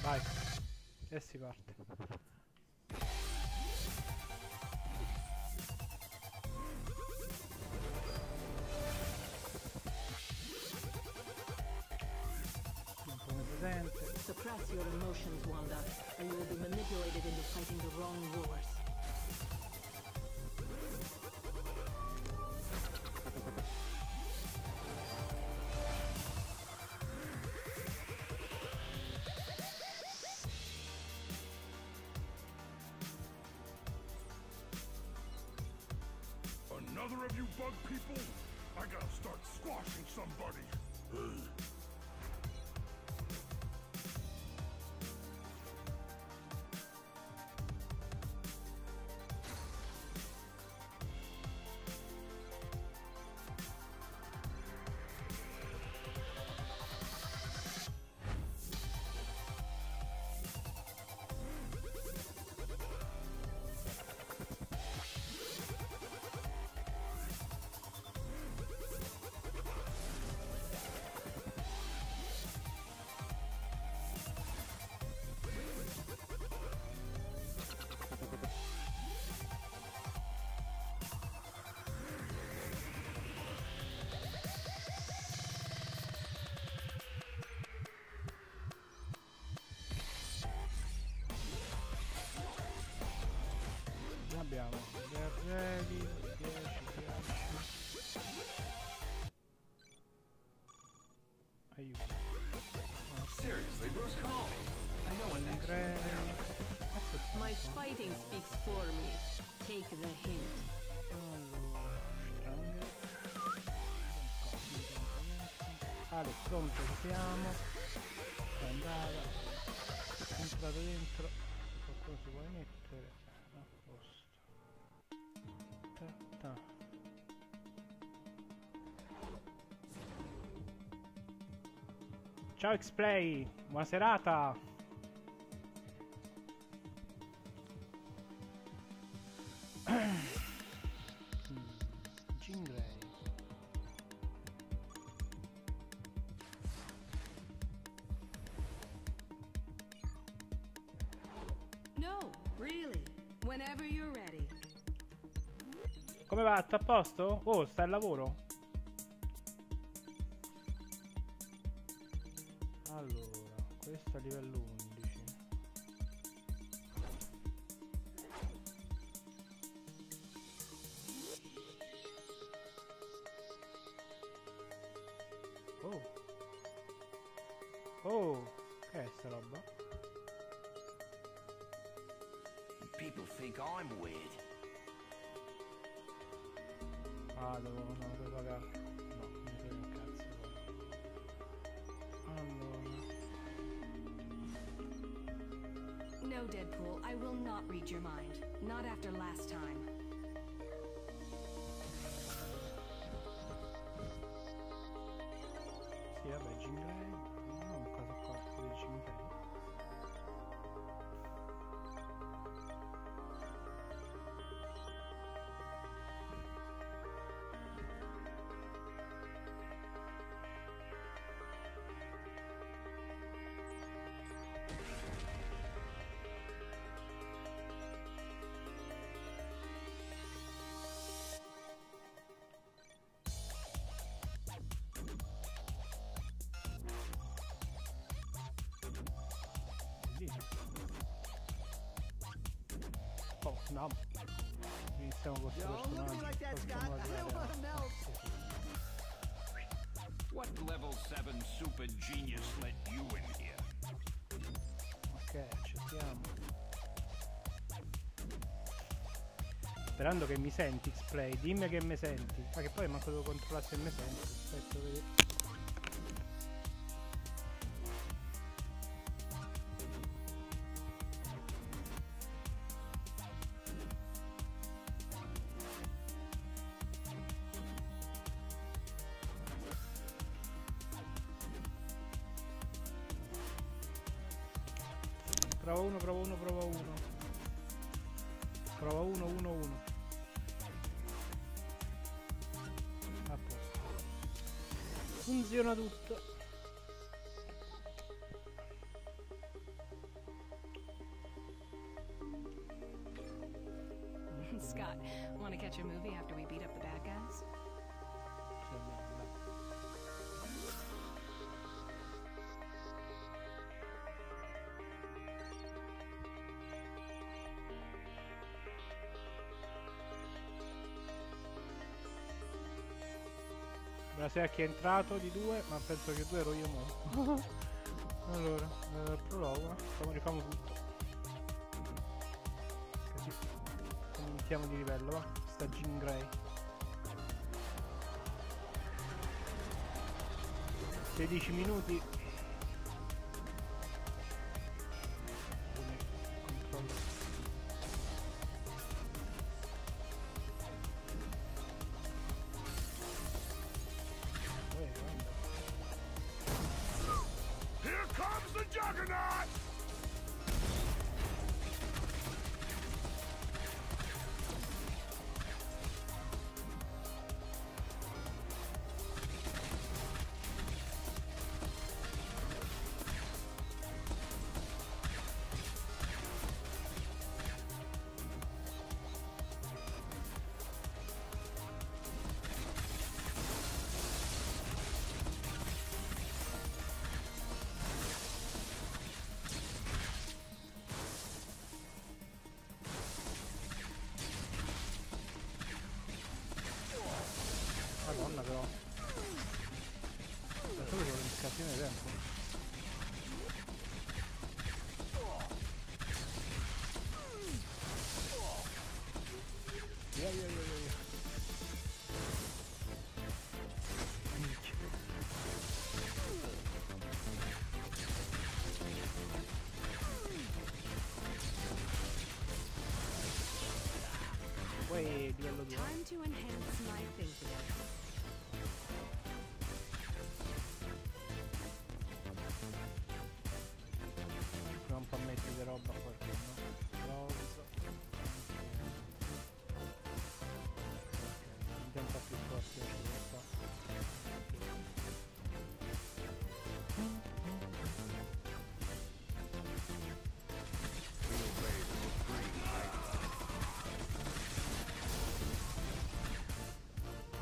Vai. E si parte. Un po' presente. Suppress your emotions, Wanda, or you will be manipulated into fighting the wrong wars. Another of you bug people? I gotta start squashing somebody. Abbiamo guerrieri, 10. Aiuto. Seriously, Bruce, come on. I know what next. My fighting speaks for me. Take the hint. Allora, pronto, siamo. Andare. Entrato dentro. Qualcosa si vuole mettere. Ciao X-Play, buona serata. Jingle. No, really. Whenever you're ready. Come va? Tutto a posto? Oh, sta al lavoro? Allora, questo a livello 11. Oh. Oh, che è sta roba? People think I'm weird. Ah, devo pagare. No, non mi frega un cazzo. Allora. No, Deadpool, I will not read your mind. Not after last time. Sì, vabbè, Jingle. Non cosa accorto di Jingle. Oh, no. Iniziamo con questo personaggio. What level 7 super genius let you in here? Ok, accettiamo. Sperando che mi senti, X-Play. Dimmi che mi senti. Ma che poi manco devo controllare se mi senti. Aspetta, vedi. Prova uno. Prova 1. A posto. Funziona tutto. forgot. Want to catch a movie after we beat up the bad guys? Sì, dai. Buonasera a chi è entrato di due, ma penso che due ero io mo. Allora, proviamo, rifamo tutto. Così. Aumentiamo di livello, va? Sta Jean Grey. 16 minuti. Come controllo. Here comes the juggernaut! Madonna però. Pensavo che volevo scattare di tempo. Via. Minchia. Poi livello 2. Time to enhance my thinking. Proviamo un po' a mettere roba a qualcuno. Rosa. Andiamo un po' più forti da qua.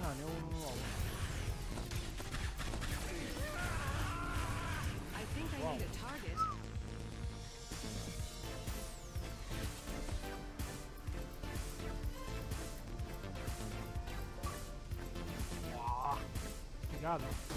Ah, ne ho uno nuovo. I think I need a target. Wow, figata.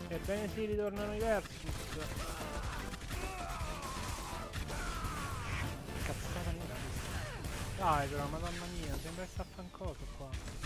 Ebbene sì, ritornano i versus. Cazzata nera. Dai però, madonna mia, sembra essere a fancoso qua.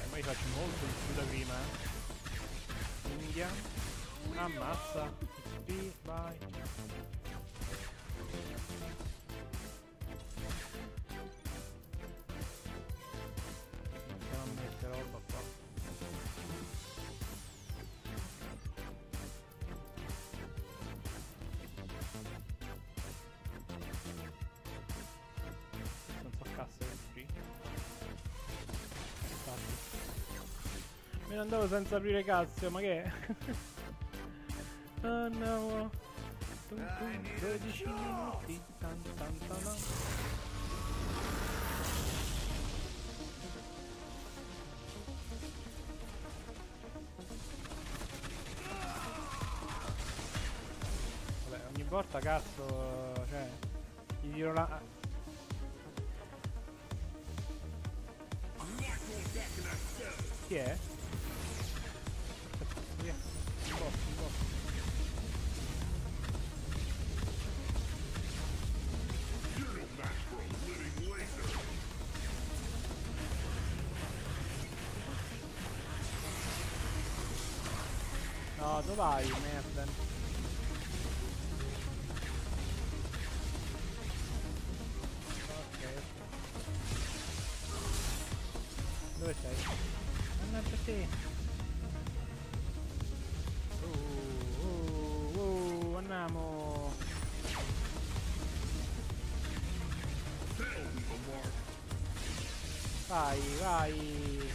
Ma io faccio molto di più da prima, India, ammazza, XP, vai. Iniziamo a mettere roba qua. Non so cazzo che XP. Me ne andavo senza aprire cazzo, ma che è? Oh no! 12 minuti! Tan. importa cazzo, cioè, gli tiro la... Chi è? Via, un boss, un boss. No, dove vai, merda? Ok. Dove sei? Mannaggia te! Andiamo! Vai, vai!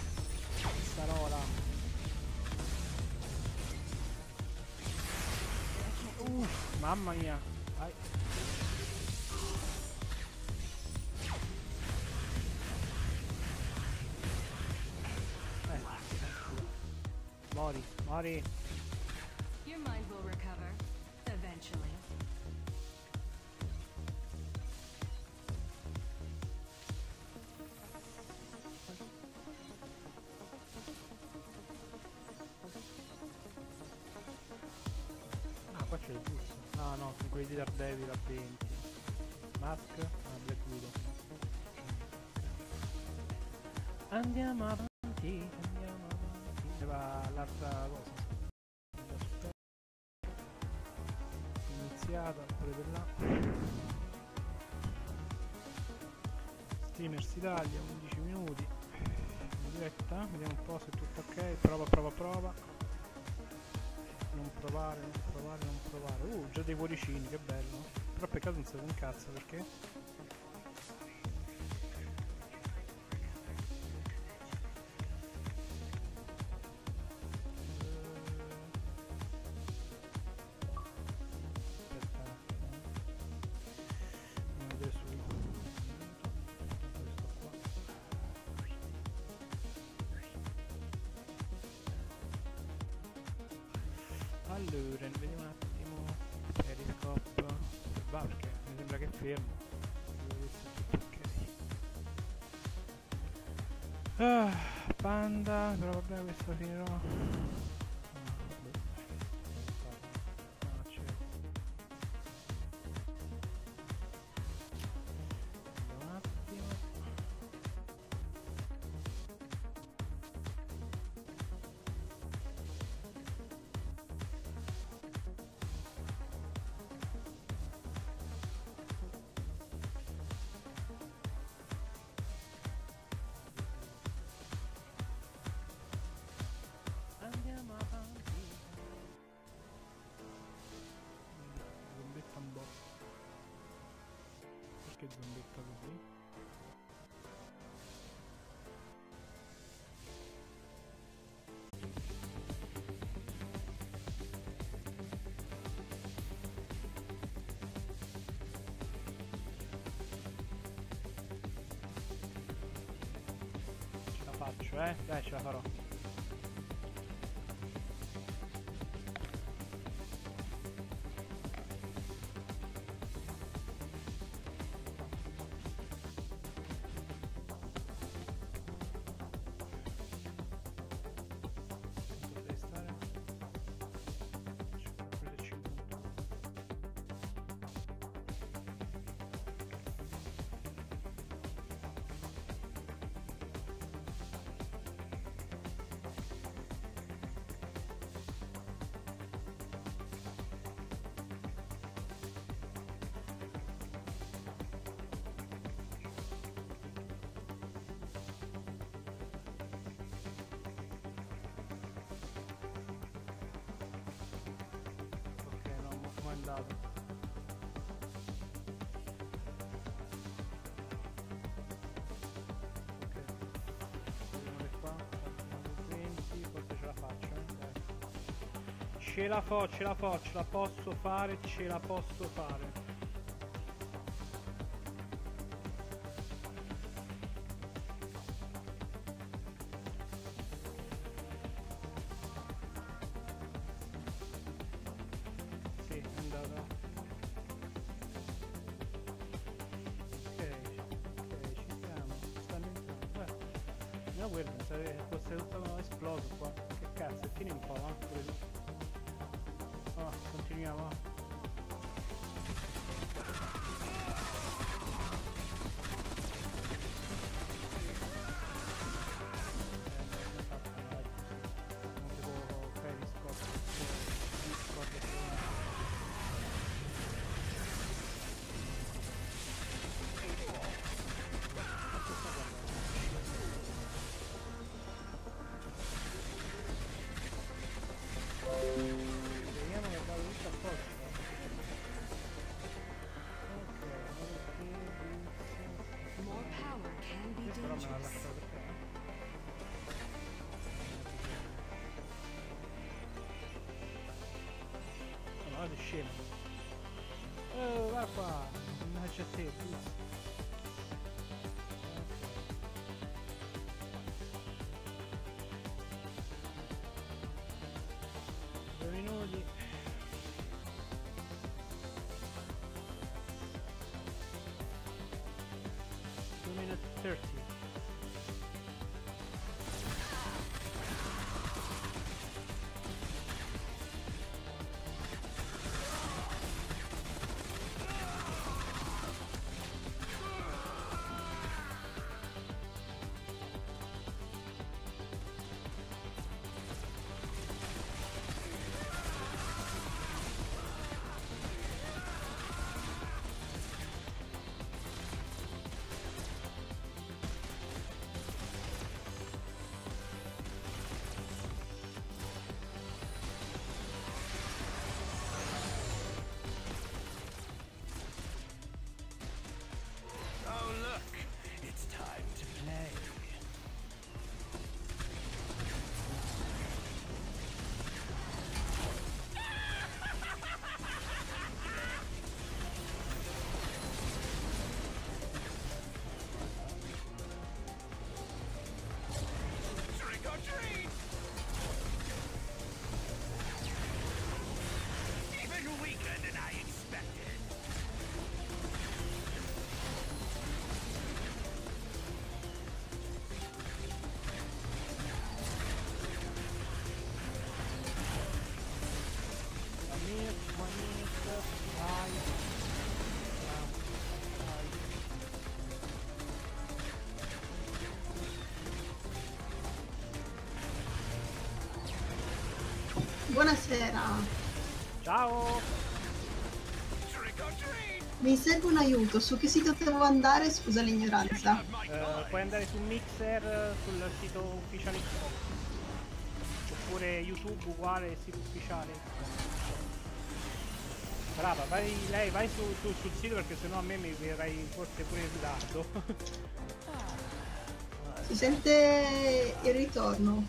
Starola! Mamma mia! Vai! Mori, mori! Your mind will recover eventually. Ah, qua c'è il bus. Ah no, sono quelli di Daredevil a 20. Mask? Ah, Black Widow. Andiamo avanti, andiamo avanti. E va l'altra cosa. Iniziata, pure per là. StreamersItalia, 11 minuti. In diretta, vediamo un po' se è tutto ok. Prova, prova, prova. Non provare, non provare, non provare. Già dei cuoricini, che bello. Però peccato non si vede un cazzo, perché? Allora, vediamo un attimo. Periscope. Va, perché mi sembra che è fermo. Ah, panda, però vabbè, questo finirò. Che zombetta così? Ce la faccio, dai, ce la farò. Andato. Ok, vediamo le qua, 20, forse ce la faccio, dai. Ce la posso fare, ce la posso fare. Sì, è andato. quello, pensavo che fosse tutto esploso qua. Che cazzo, tieni un po', pure tu. Oh, continuiamo. Vediamo che va tutto a posto. More power can be Questo però me l'ha dangerous. lasciato per te. No, ma sei scemo. Oh, va qua. Non c'è te, puzza. 2 minuti. 2 minutes 30. Oh, look. It's time to play. Trick or treat! Even weaker than I expected. One minute, 5. Buonasera, Ciao! Trick or treat! mi serve un aiuto. Su che sito devo andare? Scusa l'ignoranza. Puoi andare su Mixer, sul sito ufficiale Xbox. Oppure YouTube uguale, sito ufficiale. Brava, vai sul sito perché sennò a me mi verrai forse pure in ritardo. Si sente il ritorno?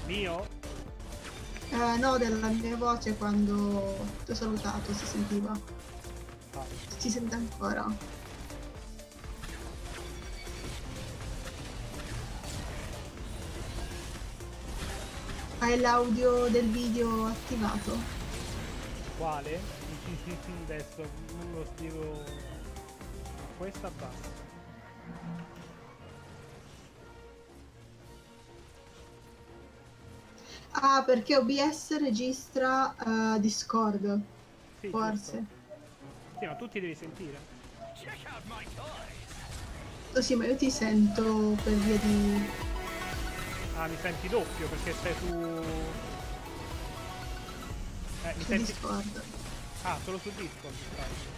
Mio? No, della mia voce quando ti ho salutato, si sentiva. Ah, Si sente ancora. Hai l'audio del video attivato? quale? Adesso non lo spiego. Questa basta. Ah, perché OBS registra Discord, Sì, forse. giusto. Sì, ma tu ti devi sentire. Check out my toys! Oh, sì, ma io ti sento per via di... Ah, mi senti doppio perché sei su... mi su senti... Discord. Ah, solo su Discord stai.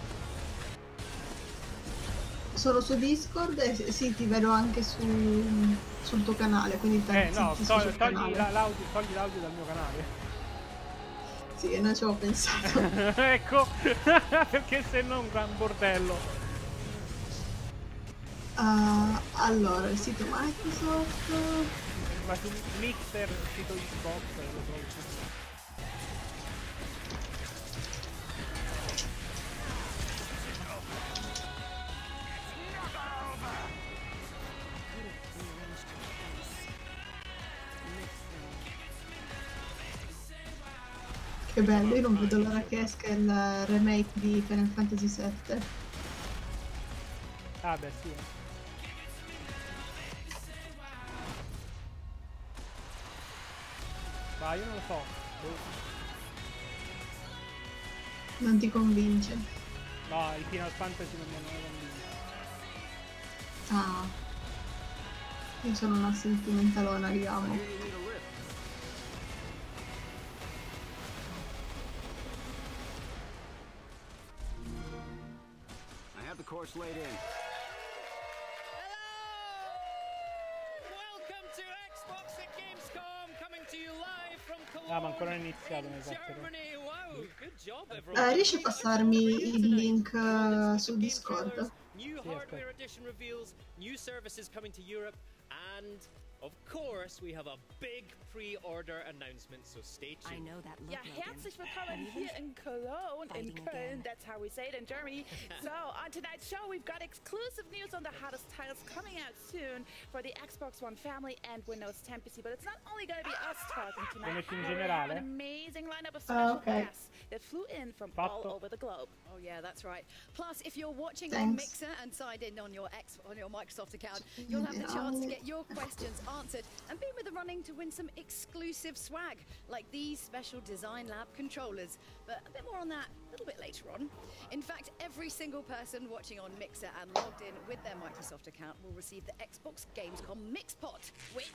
Sono su Discord e sì, ti vedo anche sul tuo canale, quindi No, sul togli canale. l'audio dal mio canale. Sì, non ci avevo pensato. Ecco, perché se no è un gran bordello. Allora, il sito Microsoft. Ma su Mixer, sito Xbox, lo trovi tutto. Che bello, io non vedo l'ora che esca il remake di Final Fantasy VII. Ah beh sì. Ma io non lo so. Non ti convince. No, il Final Fantasy non mi hanno convinto. Ah. Io sono una sentimentalona, diciamo. I have the course laid in. Welcome to Xbox at Gamescom, coming to you live from Ah, ma ancora non è Cologne, iniziato, mi in sa, però. Germany. Wow, good job everyone. Riesci a passarmi il link su Game Discord? trailers, new Sì, hardware aspetta. edition reveals, new services coming to Europe, and of course we have a big pre-order announcement, so stay I tuned. know that look, Ja, Logan. herzlich willkommen hier in Cologne, in Fighting Köln, again. that's how we say it in Germany. So, on tonight's show, we've got exclusive news on the hottest titles coming out soon for the Xbox One family and Windows 10 PC. But it's not only going to be us talking tonight. Come in We have an generale? amazing lineup of special okay. guests that flew in from all Fatto. over the globe. Oh yeah, that's right. Plus, if you're watching Thanks. on Mixer and signed in on your Microsoft account, you'll have the chance to get your questions answered and be with the running to win some exclusive swag, like these special Design Lab controllers. But a bit more on that a little bit later on. In fact, every single person watching on Mixer and logged in with their Microsoft account will receive the Xbox Gamescom Mixpot, which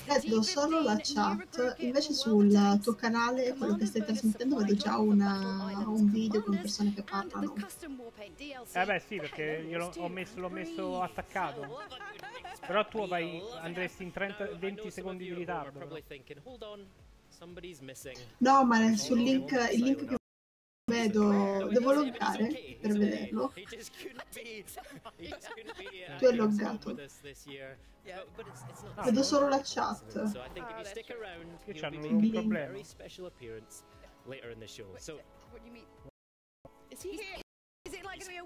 Vedo solo la chat, invece sul tuo canale, quello che stai trasmettendo, vedo già un video con persone che parlano. Beh sì, perché io l'ho messo attaccato. Però tu andresti in 20 secondi di ritardo. Probably thinking, hold on, somebody's missing. No, ma sul link, il link che vedo, devo loggare per vederlo. He just couldn't be. He just couldn't be. Tu hai Gamescom loggato. with us this year. But it's not. Vedo solo la chat. So I think if you stick around, Che you'll c'hanno be un making a problema. very special appearance later in the show. So What do you mean? Is he here? Is it like going to be a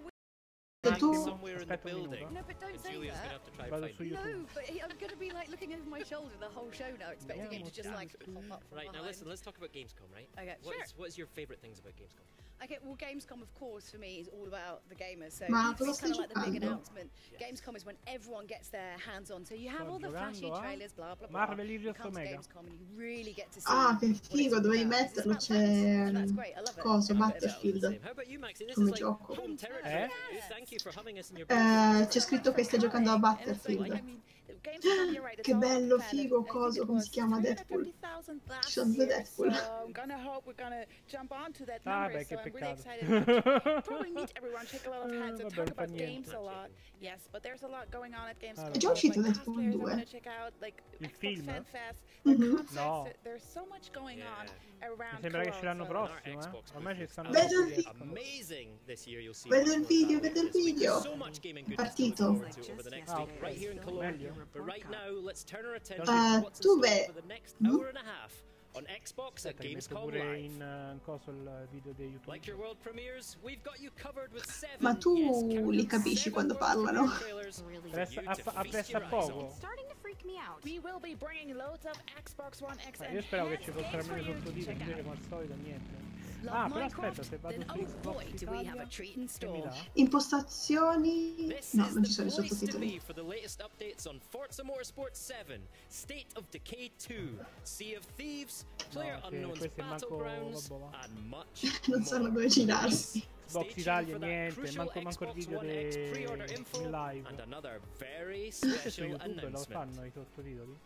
E tu? somewhere in the Aspetta un building. minuto. No, but don't And say Julia's gonna that. have to try and Vado find su him. YouTube. No, but I'm going to be like looking over my shoulder the whole show now, expecting him to just like pop up from Right, now behind. listen, let's talk about Gamescom, right? Okay, What is your favorite things about Gamescom? Okay, well, Gamescom, of course, for me is all about the gamers. So Ma E3 cosa is stai kind of like the big giocando? announcement. Gamescom is when everyone gets their hands on. So you have Sto all the flashy giocando a trailers, blah blah blah. Marvel You Heroes come to Omega. Gamescom and you really get to see. Ah, che what it's figo, all dovevi about. 'Cause it's metterlo, about c'è fans, and that's great. I love it. coso, I love it. Battlefield. How about you, Maxi? This Come is like gioco. home territory. Eh? Thank you for having us in your C'è scritto che stai giocando a And it's like, Battlefield. I mean, Gamescom, you're right, it's Che all bello, about fan, figo, and I think coso, it come was si chiama, Deadpool. 350,000 Ci last sono due year, Deadpool. So I'm gonna hope we're gonna jump onto that Ah, number. beh, So che I'm really peccato. excited to probably meet everyone, shake a lot of hands, and Vabbè, talk non fa about niente. games a lot. Yes, but there's a lot going on at Gamescom. È già uscito Like Deadpool cosplayers I 2. wanna check out, like Il Xbox film? Fan Fest, Mhm. concerts, No. there's so much going on around Mi sembra che ce l'anno Cologne, so- prossimo, Xbox Ormai ci stanno Vedo il tutti. video. amazing this year. You'll see. Vedo much il more video, about vedo il this week. video. There's so much gaming goodness to look Partito. forward to over the next Ah, week, ok. right here in Cologne. Meglio. But right now, let's turn our attention Ah, to what's in tu store beh. for the next Mhm. hour and a half on Xbox at Aspetta, che metto Gamescom pure Live. in coso il video di YouTube. Like your world premieres, we've got you covered with 7. Ma tu yes, count li them, capisci 7 quando world premiere parlano? trailers Really? for Presta- you a- to a- feast presta your eyes poco. on. Starting to freak me out. We will be bringing loads of Xbox One X Ma and io speravo che ci enhanced fossero games for almeno you to sottotitoli, check invece out. come al solito niente. Love Ah, però Minecraft? aspetta, se vado Then, su oh Xbox boy, do we have Italia, a treat in che mi store. dà? Impostazioni... This No, is non the ci sono i place to sottotitoli. be for the latest updates on Forza Motorsport 7, State of Decay 2, Sea of Thieves, Player No, che Unknown's questi manco- Battlegrounds, vabbè, va. and much Non sanno more. dove girarsi. Stay Xbox tuned Italia for that niente, crucial manco il Xbox video One X pre-order info in live. and another very Questi su special YouTube lo announcement. fanno i sottotitoli?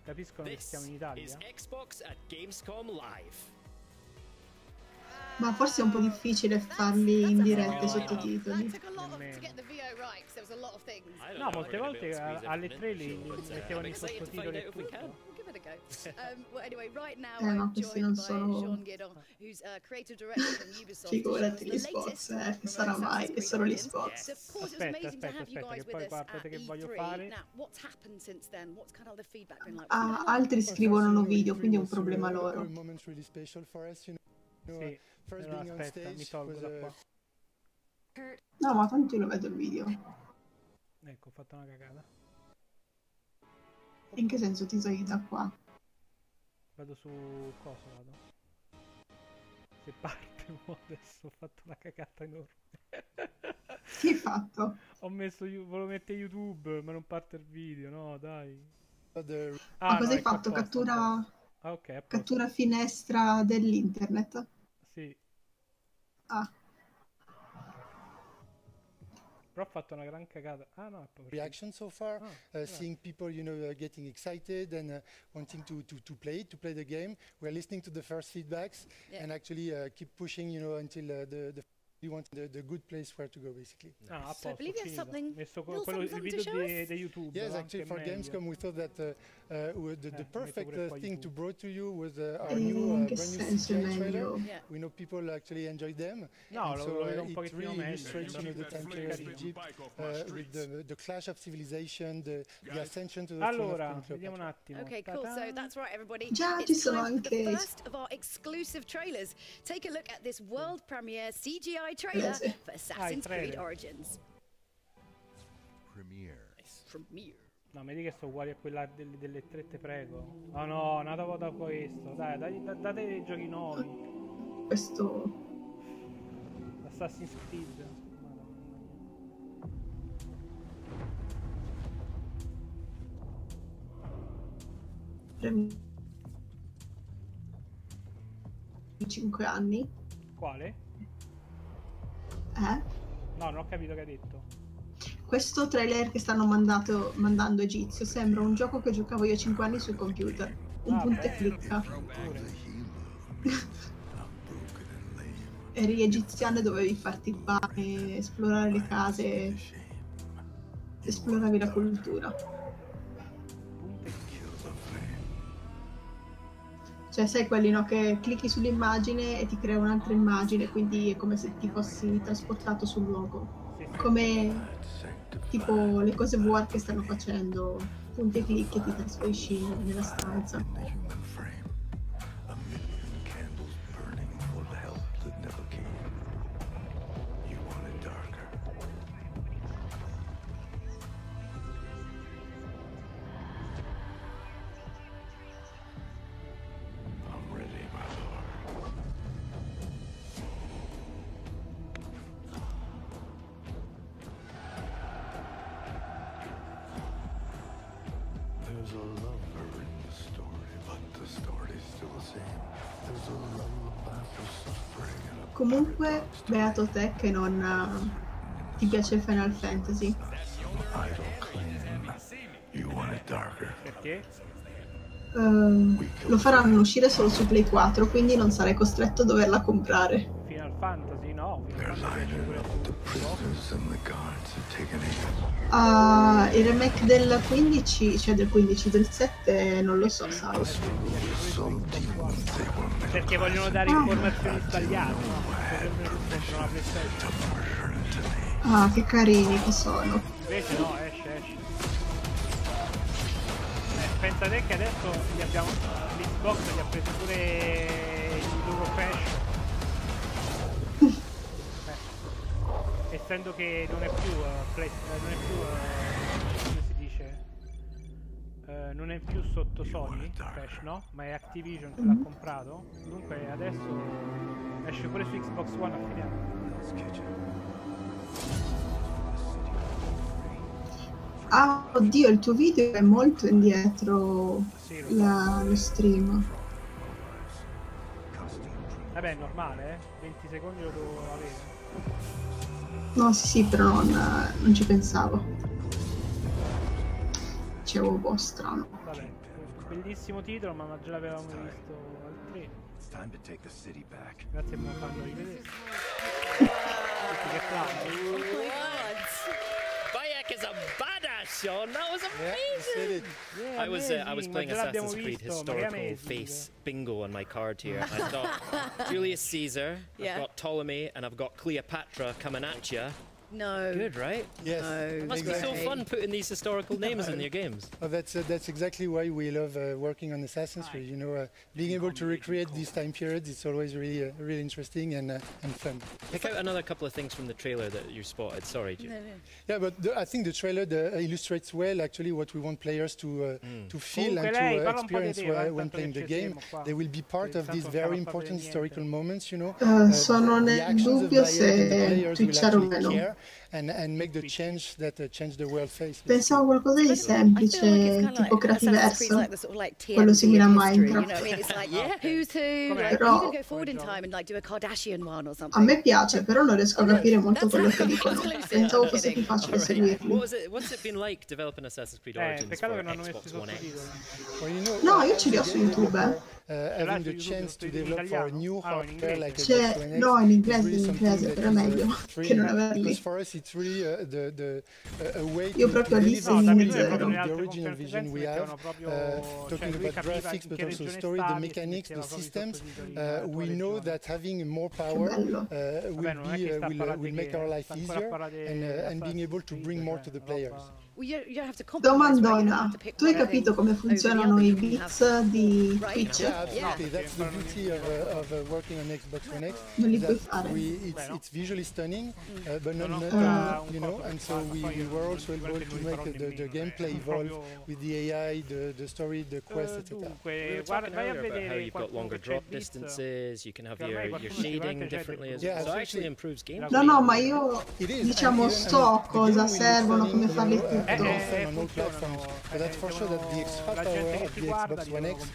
Capiscono che This siamo in is Italia? Xbox at Gamescom Live. Ma forse è un po' difficile farli in diretta i sottotitoli. That took a lot of, to Nemmeno. get the VO right, because there was a lot of things. I don't No, know molte how we're gonna be volte able to squeeze alle everything 3 in li the show, but, mettevano I'm i excited to find sottotitoli out e if we can. tutto. We'll give it a go. Well, anyway, right now ma I'm questi joined non by sono- Sean Guidon, who's creative director from Ubisoft. Figurati who gli shows the Xbox, latest che sarà remote mai, Assassin's che sono gli Creed Xbox. So of course it was Aspetta, amazing to have you aspetta, guys che with poi us guardate at che voglio E3. fare. Now, what's happened since then? What's kind of the feedback been like? Ah, altri scrivono no video, quindi è un problema loro. Sì, però aspetta, mi tolgo da qua. Kurt, No, ma tanto io lo vedo il video. Ecco, ho fatto una cagata. In che senso ti sei da qua? Vado su cosa vado? Se parte mo adesso ho fatto una cagata enorme. Che hai fatto? Ho messo volevo mettere YouTube, ma non parte il video, no, dai. Ma Ah, cosa no, hai ecco fatto? apposta, Cattura... Ok, a posto. Cattura finestra dell'internet. Sì. Ah. Però ho fatto una gran cagata. Ah no, reaction so far, seeing people, you know, getting excited and wanting to play the game. We're listening to the first feedbacks and actually keep pushing, you know, until we want the good place where to go, basically. Ah, a So I posto, believe you have something, quello, il something video to show us? di YouTube. Yes, actually for Gamescom we thought that the perfect thing to bring to you was our new che brand new senso CGI trailer. meglio? Yeah. We know people actually enjoyed them. No, and lo so vedo un it pochettino really meglio, illustrates, you know, the time period of Egypt with the clash of civilization, the ascension to the throne of Allora, Queen vediamo un Cleopatra. attimo. Okay, cool. So that's right, everybody. Già, It's ci sono time for the anche- first of our exclusive trailers. Take a look at this world premiere CGI trailer Sì. for Assassin's Creed trailer. Origins. Premiere. Premiere. No, mi dica che sono uguali a quella delle tre, te prego. Oh no, andato da questo. Dai, date dei giochi nuovi. Questo... Assassin's Creed. Madonna. 5 anni. Quale? No, non ho capito che hai detto. Questo trailer che stanno mandando Egizio sembra un gioco che giocavo io 5 anni sul computer. Un punta e clicca. Eri egiziano e dovevi farti il pane, esplorare le case, esploravi la cultura. Cioè, sai quelli, no, che clicchi sull'immagine e ti crea un'altra immagine, quindi è come se ti fossi trasportato sul luogo. Come tipo le cose VR che stanno facendo, punti e clicchi e ti trasferisci nella stanza. There's a lover in the story, but the story's still the same. There's a lullaby for suffering and a Comunque, beato te che non ti piace Final Fantasy. idle claim. You want it darker. Perché? Lo faranno uscire solo su Play 4, quindi non sarai costretto a doverla comprare. Final Fantasy, no. They're lining up the prisoners and the guards are taking it. Il remake del 15, cioè del 15, del 7, non lo so, sai. Perché vogliono dare informazioni sbagliate, no? Ah, che carini che sono. Invece no, esce. Pensa te che adesso l'Xbox gli ha preso pure il loro fashion. Essendo che non è più come si dice, non è più sotto Sony Crash, no? Ma è Activision che l'ha comprato. Dunque adesso esce pure su Xbox One a fine anno. Ah, oddio, il tuo video è molto indietro, Sì, lo stream. Vabbè, è normale, 20 secondi lo devo avere. No, sì, però non ci pensavo. Dicevo, boh, strano. Vabbè, bellissimo titolo, ma già l'avevamo visto al 3. Grazie, me lo fanno rivedere. Tutti che applausi. Bayek is a badass, Sean. That was amazing. Yeah, I was amazing, playing ma già l'abbiamo Assassin's Creed visto, ma che historical amazing. face bingo on my card here. I've got Julius Caesar, Yeah. I've got Ptolemy, and I've got Cleopatra coming at you. No. Good, right? Yes. It must be so fun putting these historical names in your games. Oh, that's exactly why we love working on Assassin's Creed. You know, being able to recreate these time periods, it's always really interesting and fun. Pick out another couple of things from the trailer that you spotted. Sorry, Jim. Yeah, but I think the trailer illustrates well actually what we want players to feel and to experience when playing the game. They will be part of these very important historical moments, you know. Sono The nel actions of dubbio Bayek and the se players will twitchare o actually meno. care. and make the change that change the world face. Pensavo qualcosa di semplice, tipo Crativerso, quello simile a Minecraft. Who's who? Like, Però you can go forward in time and like do a Kardashian one or something. a me piace, però non riesco a capire molto quello che dicono. Pensavo fosse più facile seguirli. What's it been like developing Assassin's Creed Origins peccato che for non hanno messo i Xbox One X? sottotitoli. No, io ce li ho su YouTube. Having the chance to develop for a new hardware like a Cioè, Xbox One X no, in is inglese, però è meglio che non averli. because for us it's really a way Io to proprio deliver lì sono in the zero. original vision we have, talking about graphics but also story, the mechanics, the systems. We know that having more power will make our life easier and being able to bring more to the players. Domandona, tu hai capito come funzionano i bits di Twitch? Yeah, absolutely. That's the beauty of working on Xbox One X. Non li puoi fare. It's visually stunning, but not you know, and so we were also able to make the gameplay evolve with the AI, the story, the quest, etc. We were talking earlier about how you've got longer drop distances, you can have your shading differently as well, so it actually improves gameplay. No, ma io diciamo so cosa servono, come farli tutto. On all platforms, but that's for sure that the extra power of the Xbox One X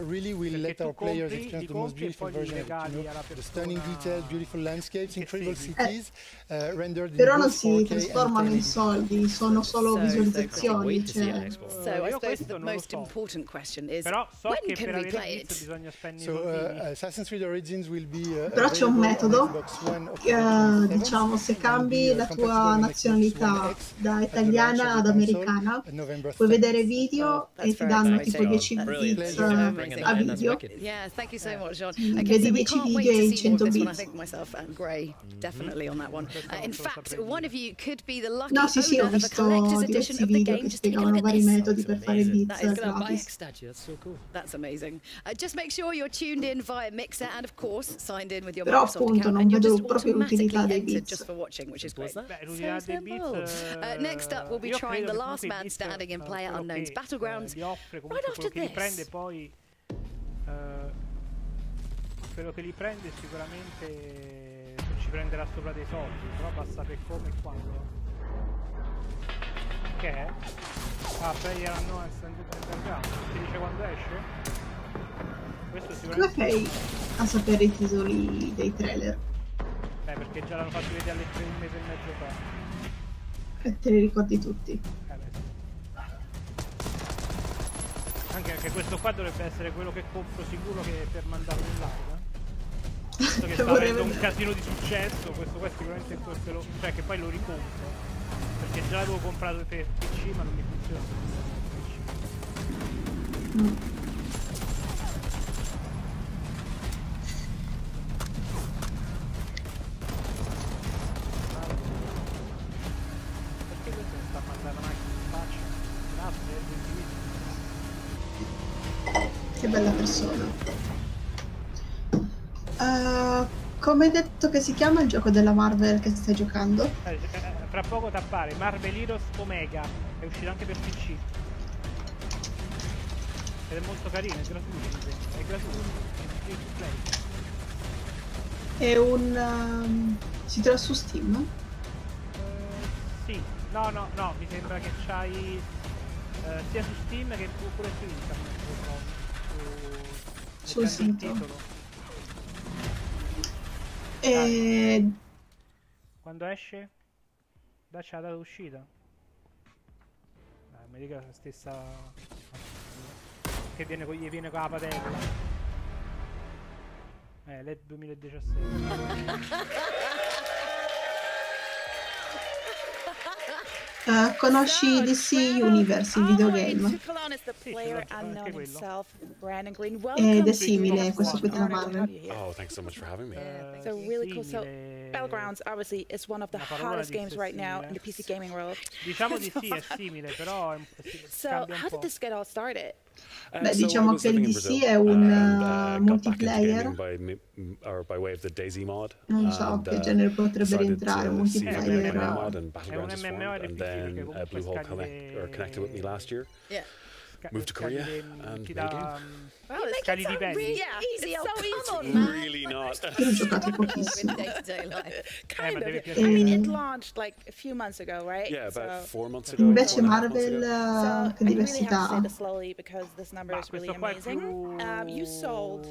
really will let our players experience the most beautiful version of it, you know, the stunning details, beautiful landscapes, incredible cities, rendered in Però non both si 4K trasformano in soldi, sono solo visualizzazioni. Cioè. So I suppose the most important question is, when can we play it? So Assassin's Creed Origins will be Però c'è un metodo, diciamo, se cambi la tua nazionalità da italiana ad americana, puoi vedere video e ti danno tipo 10 bits a video. Yeah, thank you so much, John. Vedi 10 video e 100 bits. I think myself and Gray definitely on that one. In fact, one of you could be the lucky No, sì, ho owner of a visto collector's edition diversi of the video game. che Just take a look spiegavano at vari this. metodi per fare bits gratis. That's so cool. That's amazing. Just make sure you're tuned in via Mixer and of course signed in with your Però Microsoft appunto account, non and you're vedo just proprio l'utilità automatically dei entered bits. just for watching, which is great. What's that? So simple. Next up, we'll be trying the last man standing in PlayerUnknown's Battlegrounds right after this. Quello che li prende sicuramente ci prenderà sopra dei soldi, però basta per come e quando. Che è? Ah, PlayerUnknown's Battlegrounds, ti dice quando esce? Questo Come sicuramente... fai a sapere i titoli dei trailer? Perché già l'hanno fatto vedere alle 3 un mese e mezzo fa. E te li ricordi tutti? Anche questo qua dovrebbe essere quello che compro sicuro che per mandarlo in live. Visto che sta avendo un casino di successo, questo qua sicuramente cioè che poi lo ricompro. Perché già l'avevo comprato per PC ma non mi funziona per PC. Perché questo mi sta mandando la macchina in faccia? Grazie, Che bella persona. Come hai detto che si chiama il gioco della Marvel che stai giocando? Fra poco t'appare Marvel Heroes Omega, è uscito anche per PC. Ed è molto carino, è gratuito, mi sembra. È gratuito, è free to play. È un... si trova su Steam? Sì, no, mi sembra che c'hai sia su Steam che pure su internet. Sul sito. Quando esce? Dacci la data d'uscita. Mi dica la stessa... Che gli viene con la padella. LED 2017. Conosci DC Universe, il videogame? Ed è simile questo qui della Marvel. Oh, thanks so much for having me. So really cool. So Battlegrounds obviously is one of the hottest games right now in the PC gaming world. Diciamo di sì, è simile, però So how did this get all started? Beh, diciamo che il DC è un multiplayer. Non so che genere potrebbe rientrare, multiplayer. È un MMO and then Bluehole connected with me last year. Yeah. move to Korea and make a game. Well, it's scali di really pendi. easy. It's Oh, so come easy. on, man. Really not. Io ho giocato pochissimo. Day-to-day life. Kind ma of. devi I mean, it launched like a few months ago, right? Yeah, about So- 4 months ago. Invece 4.5 months ago. Marvel, So che I really have to say diversità. this slowly because this number is really questo qua è amazing. più... You sold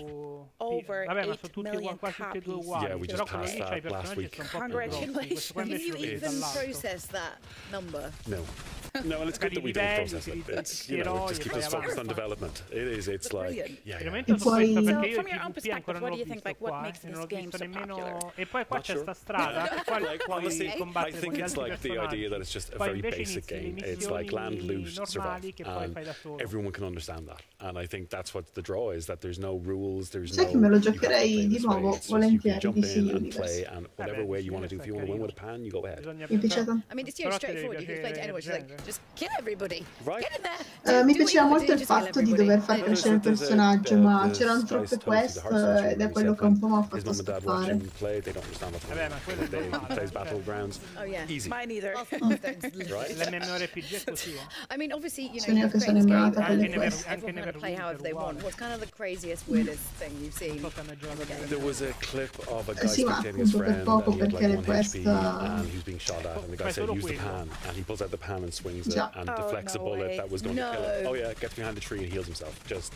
over Vabbè, ma 8 sono tutti million quasi tutti e due copies. uguali. Yeah, we però just quello passed lì c'ha i that last personaggi week. che sono un po' più grossi. Questo qua Can invece you lo vedi even dall'alto. process that number? No. No, and it's good that we don't process it. It's, you know, it just keeps us focused on development. It is, it's like, yeah, yeah. Veramente E poi- questo So perché io from il your own PvP ancora perspective, non what l'ho do you think, visto like, what qua makes e non this l'ho game visto so nemmeno... popular? E poi qua Not c'è sure. sta strada che poi Like, puoi honestly, I combattere think con gli it's altri like the personaggi. idea that it's just a Poi very invece basic inizi le game. It's like land, loot, missioni survive. normali che poi And fai da solo. everyone can understand that. And I think that's what the draw is, that there's no rules, there's Sai no... che me lo you have to play giocherei di this way. nuovo It's just you can volentieri jump DC in and Universe. play, and whatever way you want to do. If you want to win with a pan, you go ahead. Mi piace tanto. I mean, it's straightforward. You can explain to anyone. She's like, just kill everybody. Right. Get in there. Mi Do what piaceva you molto do, il just kill fatto di everybody. dover far Yeah. crescere il There's a- personaggio, ma the c'erano Skies troppe Toast to the quest Heart Century, ed è where quello you che un said po' mi ha his fatto mum and dad watch scappare. him play, they don't understand what's Vabbè, going ma on. quello è They normale, plays cioè. Battlegrounds. Oh yeah. Easy. Mine either. Right? L'MMORPG è così, I mean, obviously, you know, Sono io you've che sono created this game, innamorata and delle Anche quest. everyone can play however they want. What's kind of the craziest, Mm. weirdest thing you've seen Non so se hanno giocato in the game? There was a clip of a guy Sì, ma spectating his appunto per friend, poco, and he had perché like le 1 quest, HP, and he was being shot at, and the guy said, solo use the quello. pan, and he pulls out the pan and swings Già. it, and Oh, deflects a no bullet way. that was going to kill No. him. Oh yeah, gets behind the tree and heals himself. Just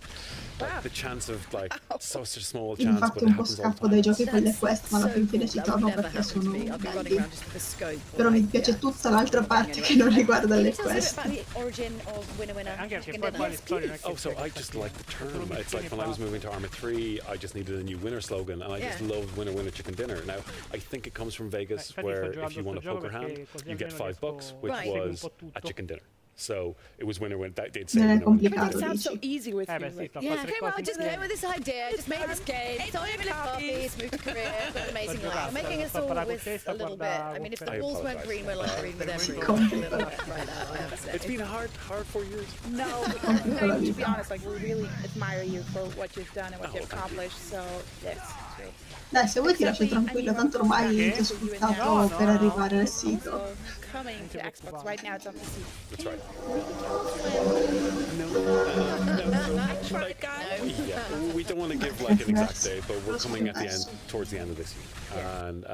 like, the chance of like such a small Io chance, infatti but it un po' happens all the scappo dai time. giochi con le quest, ma alla So fin fine cool. ci That would torno never perché happen to sono me. I'll be running belli. around just with the scope. or Però mi like, piace yeah. tutta l'altra parte Anyway. che non riguarda Can le you tell us a bit quest. about the origin of Winner Winner? Anche perché Chicken poi Dinner? le storie non è che Oh, so I just like the term. It's like when I was moving to Arma 3, I just needed a new winner slogan, and I just Yeah. loved Winner Winner Chicken Dinner. Now, I think it comes from Vegas, Infatti where sto if you won a giocando poker sto gioco hand, perché così you get almeno $5, riesco which a seguire un was po' a tutto. chicken dinner. So it was winner win. They'd say Non è winner win. complicato, It sounds so dici. easy with you. Beh, sì, like- sto a Yeah, fare tre came out, cose just came insieme. with this idea, just made this game, sold a million copies, moved to Korea, got an amazing life. You're making us all with a little bit. I mean, if the I walls weren't apologize. green, we're like green with every Complicato. little right now, I have to say. It's been a hard 4 years. No, no, to be honest, like we really admire you for what you've done and what you've accomplished. So yes, true. Dai, se vuoi ti lascio tranquilla, tanto ormai ti ho sfruttato per arrivare al sito. Also coming to Xbox right now, it's on PC. That's right. I tried, guys. Yeah, we don't want to give like an exact date, but we're coming at the end, towards the end of this year, and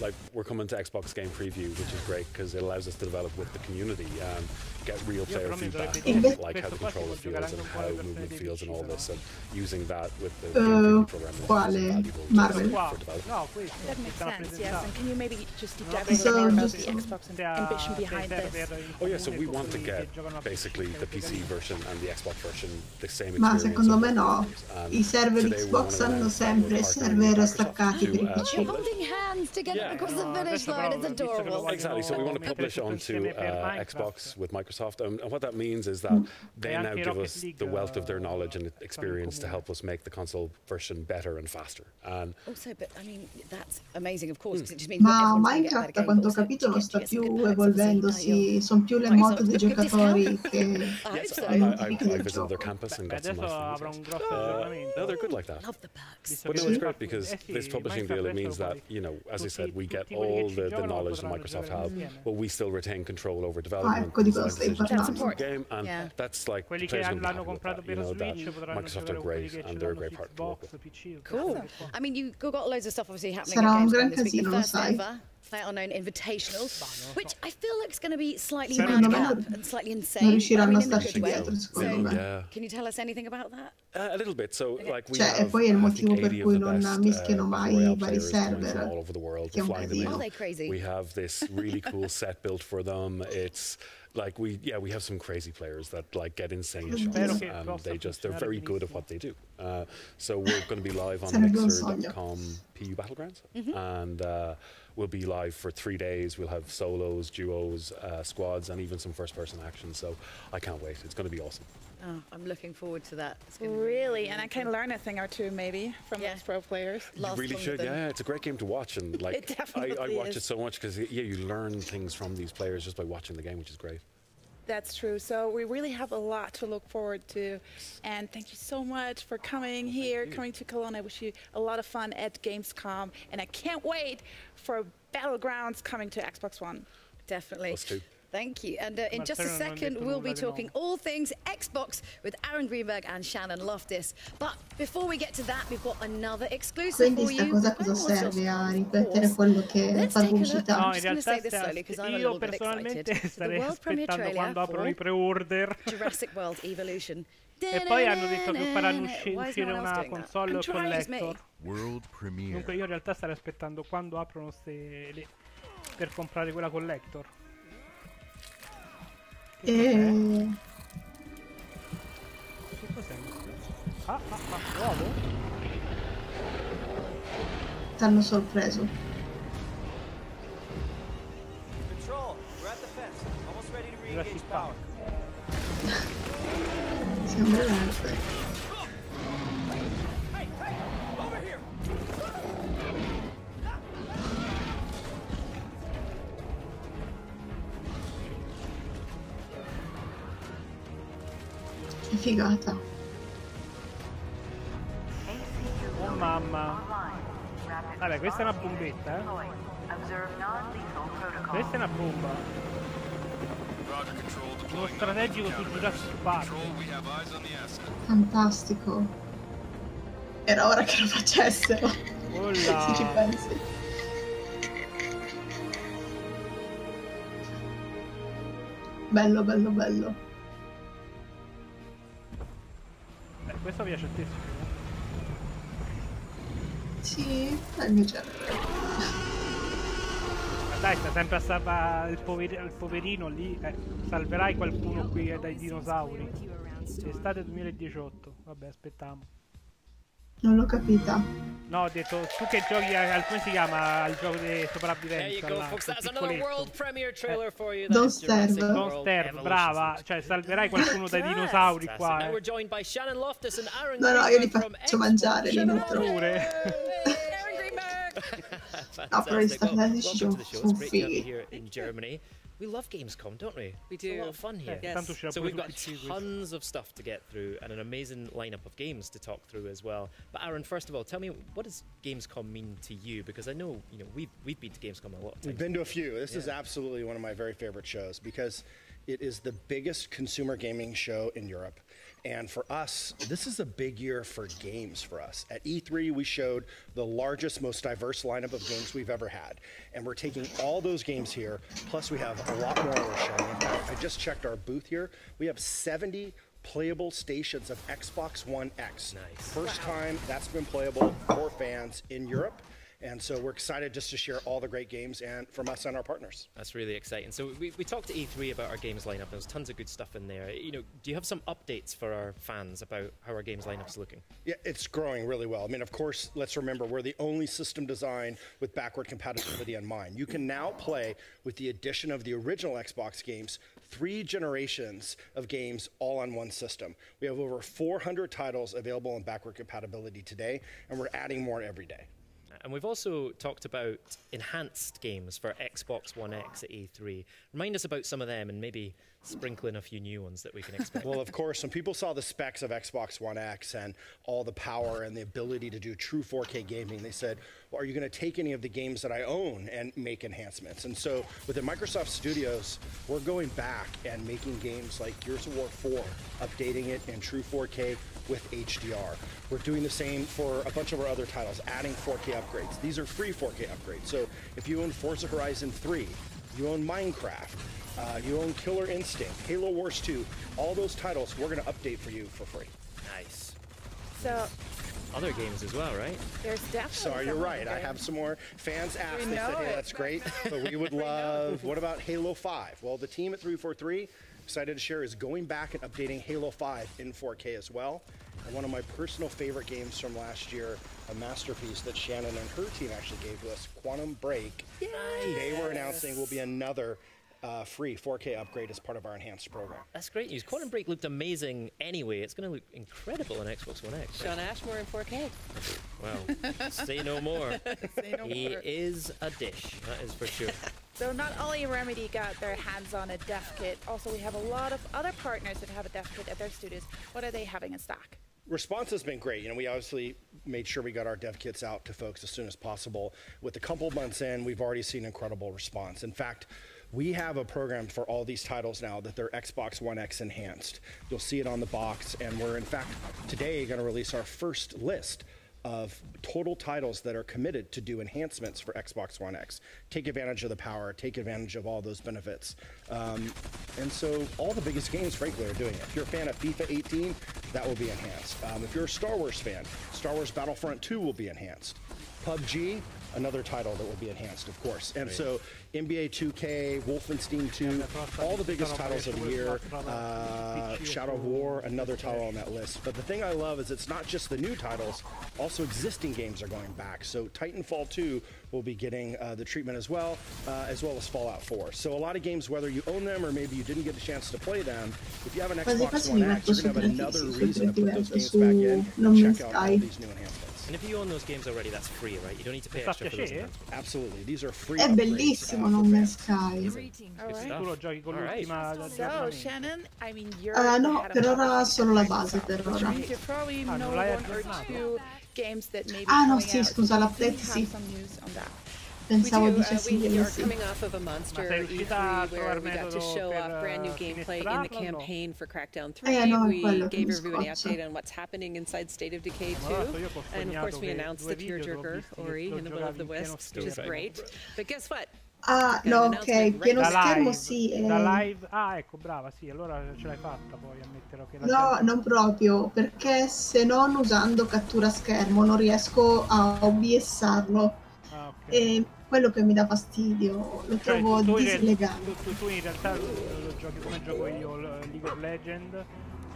like we're coming to Xbox Game Preview, which is great because it allows us to develop with the community and get real player feedback on like how the controller feels and how movement feels and all this, and using that with the game preview program is quale? invaluable Marvel? for development. No, questo That makes stanno sense, yes. presentando. And can you maybe just deep No, dive a so little more about just- the Xbox and ambition behind this? Oh yeah, so we want to get basically the PC version and the Xbox version the same experience. Ma secondo me on no. both platforms. I server Today we Xbox wanna hanno announce that sempre we're partnering server with staccati per i Microsoft PC. to, Holding hands together Yeah. across the finish line, it's adorable. Exactly. So we want to publish onto Xbox with Microsoft, and what that means is that they now give us the wealth of their knowledge and experience to help us make the console version better and faster. And Also, but I mean, that's amazing, of course, because it just means Ma that everyone's gonna get a Minecraft, better a quanto game, ho but also capito, non to sta get some più good perks, obviously, evolvendosi, sono più le Microsoft mod dei took a giocatori discount. che I hope so. le modifiche I del visited their gioco. campus and got some Adesso nice avrà un things. grosso aggiornamento. No, they're good like that. Love the perks. But no, che it's great because sì, this publishing Minecraft deal, it adesso means that, poi you know, as I said, we get tutti quelli all che ci the giocano knowledge that potranno Microsoft giocare have, insieme. but we still retain control over Ah, development. ecco di cosa design stai decisions parlando. for the game, and Yeah. that's like Quelli che players are gonna be l'hanno happy with comprato that, you per know, that Switch potranno Microsoft giocare are con quelli great che ce and they're a l'hanno great su partner to work Xbox, with. PC. Cool. I mean, you've got loads of stuff obviously happening Sarà at un Gamescom gran this week. casino, The lo first sai. ever PlayerUnknown Invitational, which I feel like is going to be slightly Secondo me madcap non- and slightly non insane. riusciranno but a I mean, in a starci good way. dietro, secondo So, me. Yeah. can you tell us anything about that? A little bit. So, like we Cioè, e have, poi è il I motivo think, per 80 cui of the non best mischiano Battle mai Royale i vari players coming server, from all over the world. che è We're un flying them in. casino. Are they crazy? We have this really cool set built for them. It's like we have some crazy players that like get insane shots, Spero che and possa they're very good at what they do. So we're going to be live on Sarebbe un sogno. Mixer.com PU Battlegrounds, and we'll be live for 3 days. We'll have solos, duos, squads, and even some first-person action. So I can't wait. It's going to be awesome. Oh, I'm looking forward to that. It's gonna be Really, and I can learn a thing or two maybe from Yeah. those pro players. last You really one should, with them. yeah. It's a great game to watch, and like It definitely I watch is. it so much because you learn things from these players just by watching the game, which is great. That's true. So we really have a lot to look forward to. And thank you so much for coming here, coming to Cologne. I wish you a lot of fun at Gamescom. And I can't wait for Battlegrounds coming to Xbox One. Definitely. Us too. Thank you. And in just a second, we'll be talking all things Xbox with Aaron Greenberg and Shannon Loftus. But before we get to that, we've got another exclusive for you. Quindi sta cosa serve a ripetere quello che fa pubblicità? No, in realtà io personalmente starei aspettando quando aprono i pre-order. Jurassic World Evolution. E poi hanno detto che faranno uscire una console collector. World premiere. Dunque io in realtà starei aspettando quando aprono per comprare quella collector. Che cos'è? Nuovo? T'hanno sorpreso. Control, we're at the fence. Almost ready to re-engage power. Siamo all'alto. Hey, over here. Che figata. Oh mamma. Vabbè, questa è una bombetta, eh. Questa è una bomba. Uno strategico su Jurassic Park. Fantastico. Era ora che lo facessero. Se ci pensi. Bello, bello, bello. Questo piace a te, sì, è il mio genere. Ma dai, sta sempre a salvare il poverino lì. Salverai qualcuno qui dai dinosauri. Estate 2018. Vabbè, aspettiamo. Non l'ho capita. No, ho detto, tu che giochi come si chiama il gioco di sopravvivenza? Don't Starve. Don't Starve, brava. Cioè, salverai qualcuno dai dinosauri qua. No, no, io li faccio mangiare dentro. No, però gli strategici sono fighi. We love Gamescom, don't we? We do. It's a lot of fun here. Yes. So we've got tons of stuff to get through and an amazing lineup of games to talk through as well. But Aaron, first of all, tell me, what does Gamescom mean to you? Because I know, we've been to Gamescom a lot of times. We've been to a few. This is absolutely one of my very favorite shows because it is the biggest consumer gaming show in Europe. And for us, this is a big year for games for us. At E3, we showed the largest, most diverse lineup of games we've ever had. And we're taking all those games here, plus we have a lot more we're showing. In fact, I just checked our booth here. We have 70 playable stations of Xbox One X. Nice. First time that's been playable for fans in Europe. And so we're excited just to share all the great games and from us and our partners. That's really exciting. So we talked to E3 about our games lineup. There's tons of good stuff in there. Do you have some updates for our fans about how our games lineup's looking? Yeah, it's growing really well. I mean, of course, let's remember we're the only system design with backward compatibility in mind. You can now play with the addition of the original Xbox games, 3 generations of games all on one system. We have over 400 titles available in backward compatibility today, and we're adding more every day. And we've also talked about enhanced games for Xbox One X at E3. Remind us about some of them and maybe sprinkle in a few new ones that we can expect. Well, of course, when people saw the specs of Xbox One X and all the power and the ability to do true 4K gaming, they said, well, are you going to take any of the games that I own and make enhancements? And so within Microsoft Studios, we're going back and making games like Gears of War 4, updating it in true 4K with HDR. We're doing the same for a bunch of our other titles, adding 4K upgrades. These are free 4K upgrades. So if you own Forza Horizon 3, you own Minecraft, you own Killer Instinct, Halo Wars 2, all those titles we're going to update for you for free. Nice. So other games as well, right? There's definitely. Sorry, you're right. I have some more. Fans asked. They said, hey, that's great, but we would love. What about Halo 5? Well, the team at 343, excited to share, is going back and updating Halo 5 in 4K as well. And one of my personal favorite games from last year, a masterpiece that Shannon and her team actually gave to us, Quantum Break. Yay. Today we're announcing will be another free 4K upgrade as part of our enhanced program. That's great news. Quantum Break looked amazing anyway. It's going to look incredible on Xbox One X. Sean Ashmore in 4K. Well, say no more. He is a dish, that is for sure. So not only Remedy got their hands on a dev kit, also we have a lot of other partners that have a dev kit at their studios. What are they having in stock? Response has been great. We obviously made sure we got our dev kits out to folks as soon as possible. With a couple months in, we've already seen incredible response. In fact, We have a program for all these titles now that they're Xbox One X enhanced. You'll see it on the box, and we're in fact today going to release our first list of total titles that are committed to do enhancements for Xbox One X. Take advantage of the power, take advantage of all those benefits. And so all the biggest games, frankly, are doing it. If you're a fan of FIFA 18, that will be enhanced. If you're a Star Wars fan, Star Wars Battlefront 2 will be enhanced. PUBG, another title that will be enhanced, of course. And so NBA 2K, Wolfenstein 2, all the biggest titles of the year, Shadow of War, another title on that list. But the thing I love is it's not just the new titles, also existing games are going back. So Titanfall 2 will be getting the treatment as well as Fallout 4. So a lot of games, whether you own them or maybe you didn't get a chance to play them, if you have an Xbox One X, you're going to have another reason to put those games back in and check out all these new enhancements. And if you own those games already, that's free, right? You don't need to pay extra for those enhancements. Absolutely, these are free. È bellissimo No Man's Sky. Tu lo giochi con l'ultima. So, Shannon, I mean, you're no, per ora solo la base per ora. You probably know one or two games that maybe no, sì, scusa, l'update sì. Pensavo dicessi we che are sì. coming off of a monster E3 where we got to show off brand new gameplay in the campaign for Crackdown 3. No, we gave everybody an update on what's happening inside State of Decay 2. And of course we announced the tearjerker Ori in the Will of the Wisps, which is great. But guess what? No, ok, pieno schermo sì. Da live. Ecco, brava, sì, allora ce l'hai fatta poi, ammetterò che No, non proprio, perché se non usando cattura schermo non riesco a OBSarlo. E quello che mi dà fastidio, lo trovo dislegato. Tu in realtà lo giochi come gioco io, League of Legends,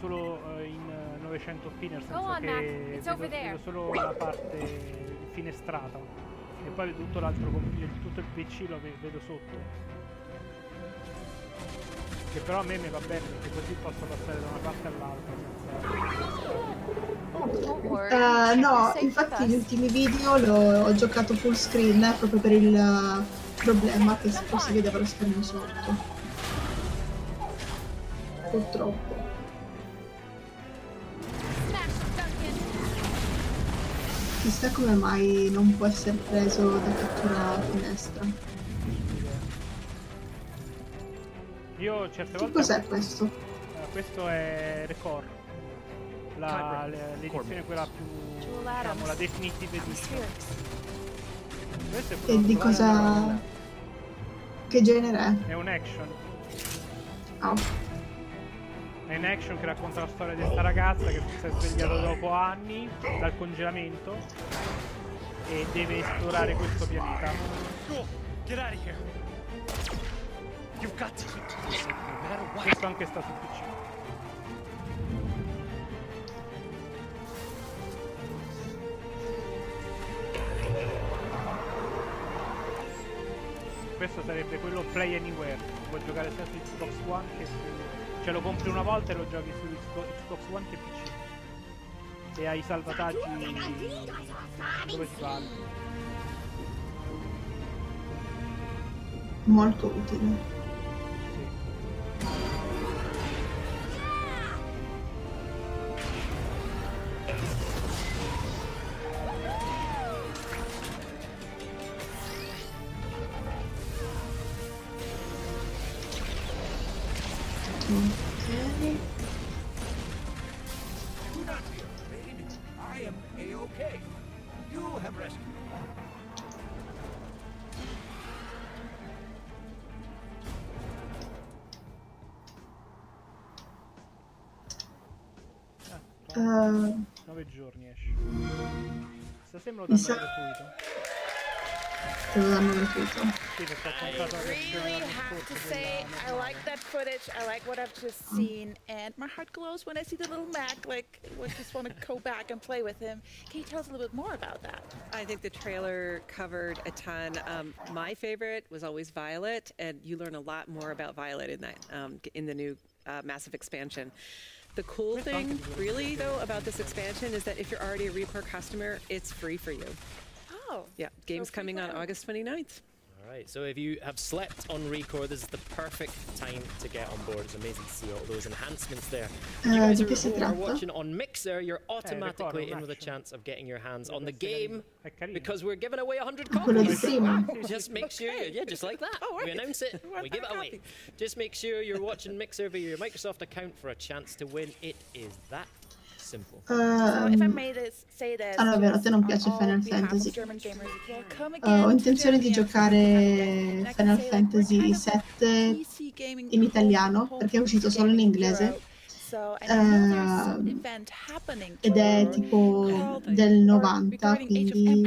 solo in 900p, nel senso che vedo solo la parte finestrata e poi tutto l'altro, tutto il PC lo vedo sotto. Che però a me mi va bene perché così posso passare da una parte all'altra. No, infatti gli ultimi video ho giocato full screen proprio per il problema che si vedeva lo schermo sotto. Purtroppo. Chissà come mai non può essere preso da cattura finestra. Io certe volte... Cos'è questo? Questo è Record, l'edizione quella più, diciamo, la definitive edition. E di cosa... che genere è? È un action. Oh. È un action che racconta la storia di questa ragazza che si è svegliata dopo anni dal congelamento e deve esplorare questo pianeta. Get out of here. You've got to keep to this no matter what. Questo anche sta su PC. Questo sarebbe quello Play Anywhere, puoi giocare sia su Xbox One che su... cioè lo compri una volta e lo giochi su Xbox One che PC. E hai i salvataggi dove ti pare. Molto utile. I am A-OK. You have rescued me. Tra 9 giorni esce. Stasera me lo danno gratuito. Te lo danno gratuito. Sì, perché ho comprato la versione really have to say, I like that footage. I like what I've just seen, and my heart glows when I see the little Mac. Like, I just want to go back and play with him. Can you tell us a little bit more about that? I think the trailer covered a ton. My favorite was always Violet, and you learn a lot more about Violet in that in the new massive expansion. The cool thing, really, though, about this expansion is that if you're already a Reaper customer, it's free for you. Oh. Yeah, game's coming on August 29th. Alright, so if you have slept on Recore, this is the perfect time to get on board. It's amazing to see all those enhancements there. You guys who are watching on Mixer, you're automatically in with a chance of getting your hands on the game because we're giving away 100 copies. Just make sure, just like that. We announce it, we give it away. Just make sure you're watching Mixer via your Microsoft account for a chance to win. It is that simple. If I may say this, allora, vero, a te non piace Final Fantasy? Ho intenzione di giocare Final Fantasy VII in italiano perché è uscito solo in inglese. Ed è tipo del 90, quindi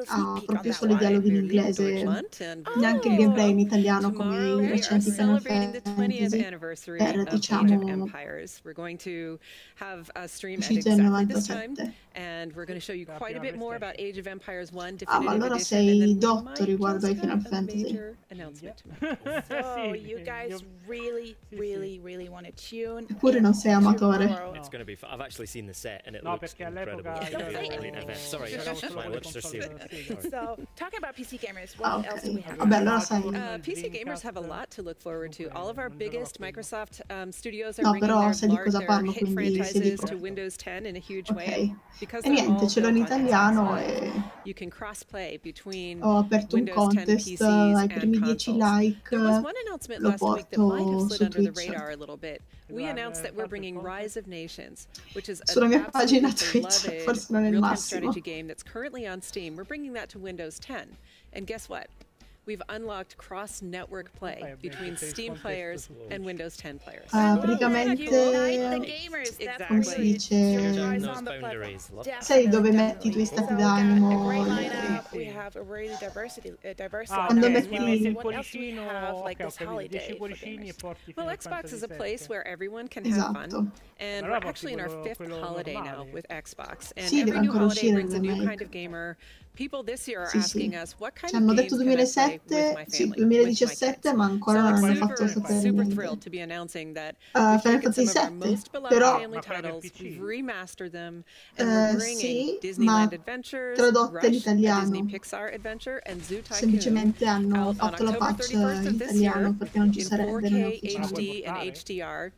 ha proprio solo i dialoghi in inglese, neanche il gameplay in italiano come i recenti Final Fantasy, per diciamo uscito nel 97. And we're going to show you quite a bit more about Age of Empires 1 Ah, ma allora sei dotto riguardo ai Final Fantasy. So you guys really want to tune. Eppure non sei amatore. It's going to be fun. I've actually seen the set and it looks incredible. Sorry, my lips are sealed. So, talking about PC gamers, what else do we have? Vabbè, allora sai. PC gamers have a lot to look forward to. All of our biggest Microsoft studios are No, bringing però their sai di cosa parlo, hit quindi franchises to Windows 10 in a huge way. E niente, ce l'ho in italiano e you can cross-play between ho aperto un Windows 10 contest PCs ai and primi 10 consoles. like, There was one announcement lo last week that might have porto slid su under the Twitch. radar a little bit. We announced that we're bringing Rise of Nations, which is Sulla an mia pagina absolutely Twitch, beloved forse non è il real-time massimo. strategy game that's currently on Steam. We're bringing that to Windows 10. And guess what? We've unlocked cross-network play between Steam players and Windows 10 players. Praticamente, come si dice, sai dove metti i tuoi stati d'animo? Quando metti Well, Xbox is a place where everyone can have fun, and we're actually in our 5th holiday now with Xbox, and Sì, deve every new ancora holiday uscire brings a il new remake. kind of gamer. People this year are Sì, asking sì. us what kind Ci of hanno games detto can I play with 2007, my sì, family, 2017, ma ancora non hanno fatto sapere super niente. thrilled to be announcing that Final we've taken Fantasy some of our 7, most beloved però family titles, we've remastered them, and we're bringing sì, ma Disneyland Adventures, tradotte in Rush, a Disney italiano. Pixar adventure, and Zoo Tycoon Semplicemente hanno out on fatto la October patch 31st in of this year italiano perché non ci in sarebbe 4K, nell'ufficiale. HD, and HDR.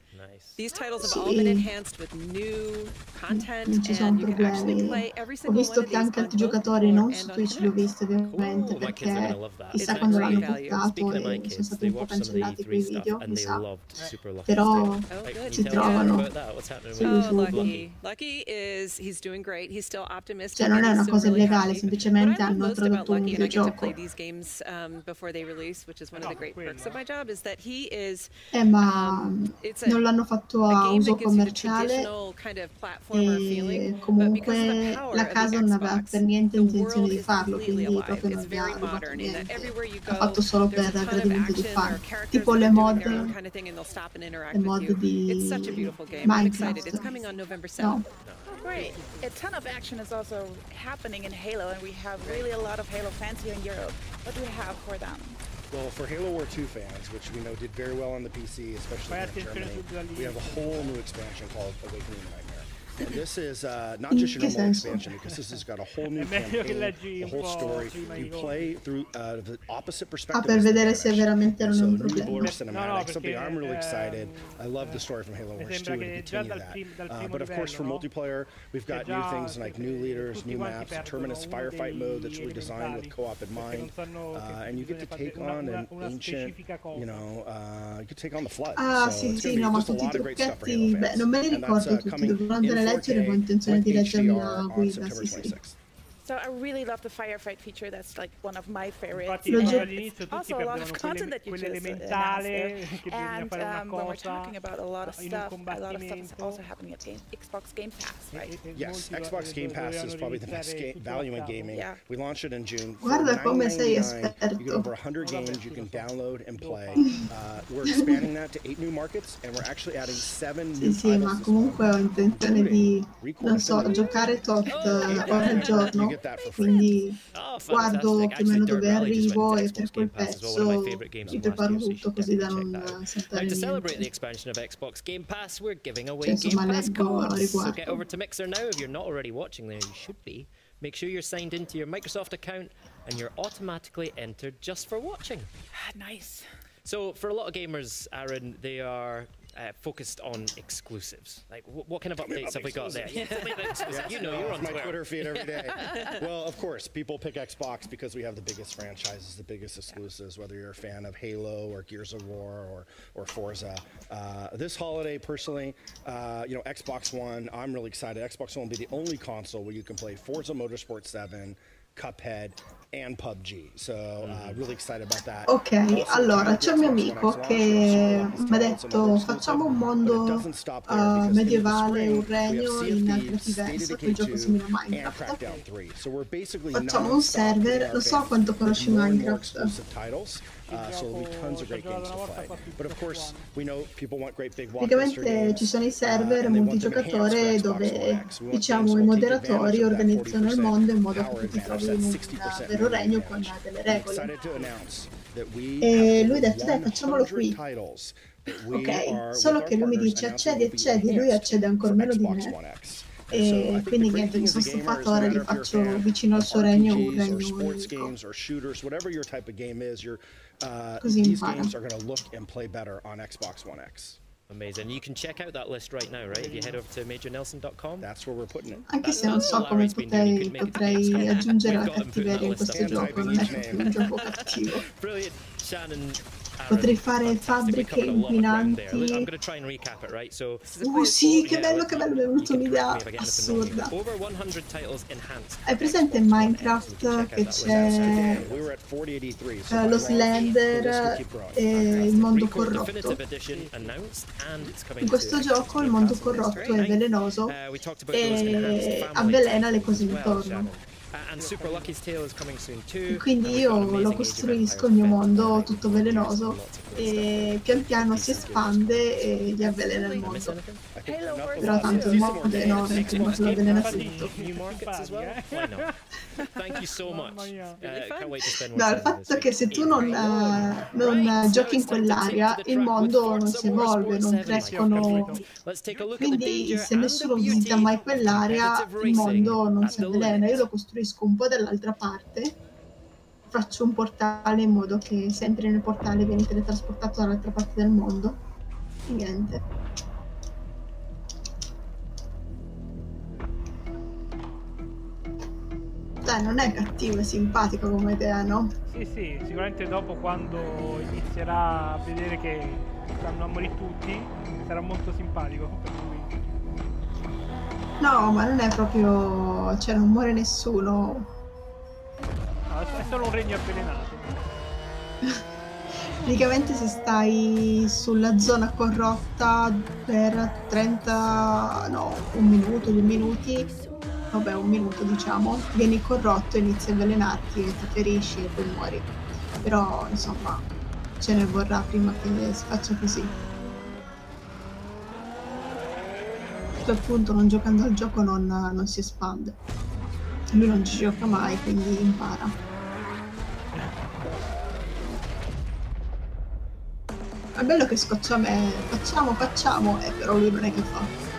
These titles have Sì. all been enhanced with new content, Non ci sono and you can actually problemi. play every Ho single one visto of che these anche on altri both giocatori Core non and su on Twitch li ho visti ovviamente my kids are gonna perché love that. chissà It's quando great l'hanno value. portato Speaking of my e sono kids, stati they un po' watch some of the cancellati E3 quei stuff video, and mi they sa. loved Super Lucky. Però Can si you tell me trovano about that? What's happening su with YouTube. Lucky he's doing great. He's still optimistic. Cioè non è and una he's still cosa really illegale, happy. semplicemente What I love hanno most about tradotto un Lucky, and I get to play videogioco. these games before they release, which is one of the great perks of my job, is that he is Ma it's non l'hanno fatto a a game uso that gives you the commerciale traditional kind of platformer feeling, e but because of the comunque power la of the casa non aveva Xbox, per niente the intenzione world di is farlo, completely quindi alive. proprio It's non mi ha very rubato modern in that niente. everywhere you L'ha go, fatto solo there's per a ton of gradimento di action, there are fan. characters Tipo that le are doing mod, their own kind of thing and they'll stop and interact le with mod you. di It's such a beautiful game. I'm excited. It's Minecraft. coming on November 7th. No. Great. A ton of action is also happening in Halo, and we have really a lot of Halo fans here in Europe. What do we have for them? Well, for Halo War 2 fans, which we know did very well on the PC, especially in Germany, we have a whole new expansion called Awakening the Nightmare. And this is not just your normal expansion, because this has got a whole new campaign, a whole story. You play through the opposite perspective. Per vedere se veramente non è un new problema. border cinematics, something I'm really excited. I love the story from Halo Wars 2 and continue that. But of course, for multiplayer, we've got new things like new leaders, new maps, Terminus firefight mode that's really designed with co-op in mind. And you get to take on an ancient, you get to take on the Flood. Ah, so sì, it's sì, going to no, be ma just a tutti i lot of great stuff for Halo trucchetti, beh, fans. non me li And ricordo that's tutti, coming dovrò in andare a leggere, ho 4K intenzione with di leggermi HDR la on guida, September sì, sì. 26th. So I really love the firefight feature. That's like one of my favorites. Infatti all'inizio tutti Also a lot of perdevano content that you just quell'elementale che bisogna and fare una when we're cosa talking about a lot of in un stuff, a lot of stuff is combattimento. also happening at Xbox Game Pass, right? Yes, Xbox Game Pass is probably the best value in gaming. Yeah. We launched it in June. Guarda For come sei $9.99, you get esperto. over 100 games you can download and play. We're expanding that to 8 new markets, and we're actually adding 7 new Sì, sì, ma titles. comunque ho intenzione di, non so, giocare tot ore al giorno, quindi guardo più o meno dove arrivo e per quel pezzo mi preparo tutto così da non saltare To celebrate the niente. expansion of Xbox Game Pass, we're giving away Cioè, Game insomma, Pass leggo a codes. So riguardo. get over to Mixer now. If you're not already watching there, you should be. Make sure you're signed into your Microsoft account and you're automatically entered just for watching. Nice. So for a lot of gamers, Aaron, they are focused on exclusives. Like, what kind of updates have we got there? Yeah, you know, you're on my Twitter feed every day. Well, of course, people pick Xbox because we have the biggest franchises, the biggest exclusives, whether you're a fan of Halo or Gears of War or Forza. This holiday, personally, you know, Xbox One, I'm really excited. Xbox One will be the only console where you can play Forza Motorsport 7, Cuphead, and PUBG. So really excited about that. Ok, allora c'è un mio amico che mi ha detto facciamo un mondo medievale, un regno in altri verso, quel gioco simile a Minecraft. Facciamo un server, lo so quanto conosci Minecraft. So there'll be tons of great games to play. But of course, we know people want great big Praticamente ci sono i server multigiocatore dove diciamo i moderatori organizzano il mondo in modo che tu ti trovi in un vero regno con delle regole. E lui ha detto dai facciamolo qui. Ok, solo che lui mi dice accedi, lui accede ancora meno di me. E quindi niente, mi sono stufato, ora gli faccio vicino al suo regno un regno unico. Così impara. Amazing. You can check out that list right now, right? If you head over to majornelson.com. That's where we're putting it. Anche se non so come potrei aggiungere la cattiveria in questo gioco, non è proprio un gioco cattivo. Brilliant, Shannon. Potrei fare fabbriche inquinanti. Sì, che bello, mi è venuta un'idea assurda. Hai presente in Minecraft che c'è lo Slender e il mondo corrotto? In questo gioco il mondo corrotto è velenoso e avvelena le cose intorno. Quindi io lo costruisco il mio mondo tutto velenoso e pian piano si espande e gli avvelena il mondo. Però tanto il mondo è enorme, che lo avvelena tutto. No, il fatto è che se tu non giochi in quell'area, il mondo non si evolve, non crescono. Quindi se nessuno visita mai quell'area, il mondo non si avvelena. Io lo costruisco un po' dall'altra parte, faccio un portale in modo che se entri nel portale vieni teletrasportato dall'altra parte del mondo. E niente. Dai, non è cattivo, è simpatico come idea, no? Sì, sì, sicuramente dopo quando inizierà a vedere che stanno a morire tutti, sarà molto simpatico per lui. No, ma non è proprio... cioè non muore nessuno. No, è solo un regno avvelenato. Praticamente se stai sulla zona corrotta per 30... no, un minuto, 2 minuti... vabbè, un minuto diciamo, vieni corrotto, inizi a avvelenarti e ti ferisci e poi muori. Però insomma ce ne vorrà prima che si faccia così. A quel punto non giocando al gioco non si espande. Lui non ci gioca mai, quindi impara. È bello che scoccia me, facciamo, però lui non è che fa.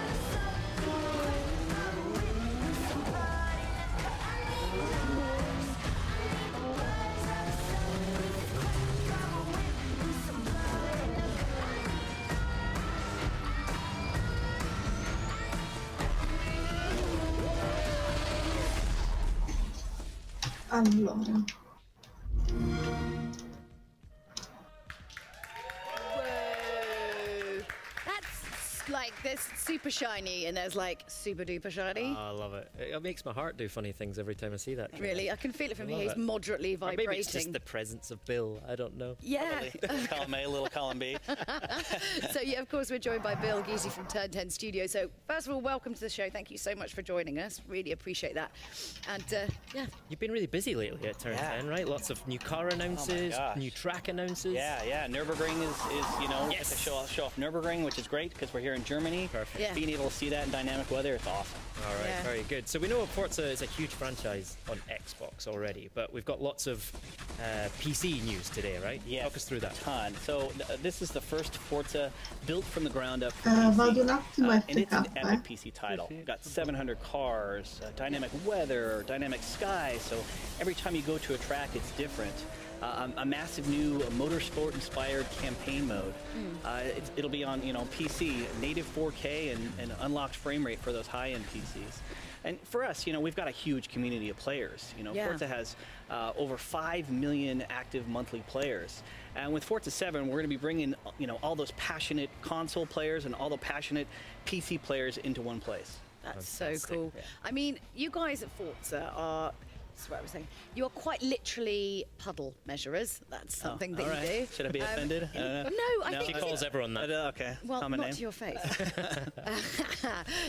Allora. Like there's super shiny and there's like super duper shiny. Oh, I love it. It makes my heart do funny things every time I see that. Really, I can feel it from here. He's moderately vibrating. Or maybe it's just the presence of Bill. I don't know. Yeah. Column A, little column B. So yeah, of course we're joined by Bill Geesey from Turn 10 Studio. So first of all, welcome to the show. Thank you so much for joining us. Really appreciate that. And yeah, you've been really busy lately at Turn 10, right? Lots of new car announces, new track announces. Yeah. Nürburgring is you know, get to show off Nürburgring, which is great because we're here in Germany. Perfect. Yeah. being able to see that in dynamic weather, it's awesome. All right, very good. So we know Forza is a huge franchise on Xbox already, but we've got lots of PC news today, right? Yes, talk us through that. A ton. So this is the first Forza built from the ground up for Vado un attimo a and it's an FK. epic PC title. We've got 700 cars, dynamic weather, dynamic sky, so every time you go to a track, it's different. A massive new motorsport-inspired campaign mode. It'll be on PC, native 4K and unlocked frame rate for those high-end PCs. And for us, we've got a huge community of players. Forza has over 5 million active monthly players. And with Forza 7, we're going to be bringing all those passionate console players and all the passionate PC players into one place. That's so cool. Yeah. I mean, you guys at Forza are... That's what I was saying. You're quite literally puddle measurers. That's something that you do. Should I be offended? No, I think she calls everyone that. Okay. Well, common not name. to your face.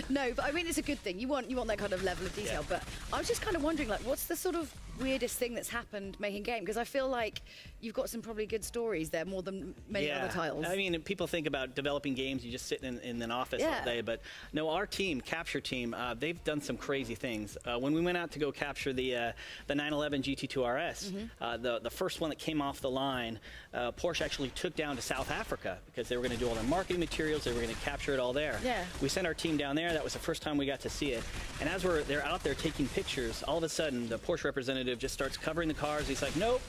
No, but I mean it's a good thing. You want that kind of level of detail. But I was just kind of wondering, like, what's the sort of weirdest thing that's happened making game? Because I feel like you've got some probably good stories there, more than many other titles. I mean, people think about developing games, you just sit in an office all day, but no, our team, Capture Team, they've done some crazy things. When we went out to go capture the 911 GT2 RS, the first one that came off the line, Porsche actually took down to South Africa because they were going to do all their marketing materials, they were going to capture it all there. We sent our team down there, that was the first time we got to see it, and as they're out there taking pictures, all of a sudden the Porsche representative just starts covering the cars. He's like, nope.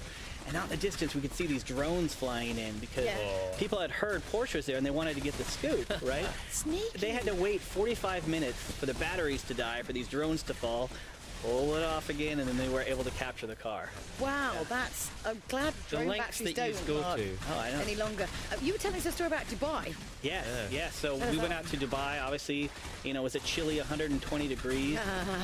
And out in the distance, we could see these drones flying in because people had heard Porsche was there and they wanted to get the scoop, right? Sneaky. They had to wait 45 minutes for the batteries to die, for these drones to fall, pull it off again, and then they were able to capture the car. Wow, that's... I'm glad drone batteries don't last any longer. You were telling us a story about Dubai. Yeah. So we went out to Dubai. Obviously, it was a chilly 120 degrees.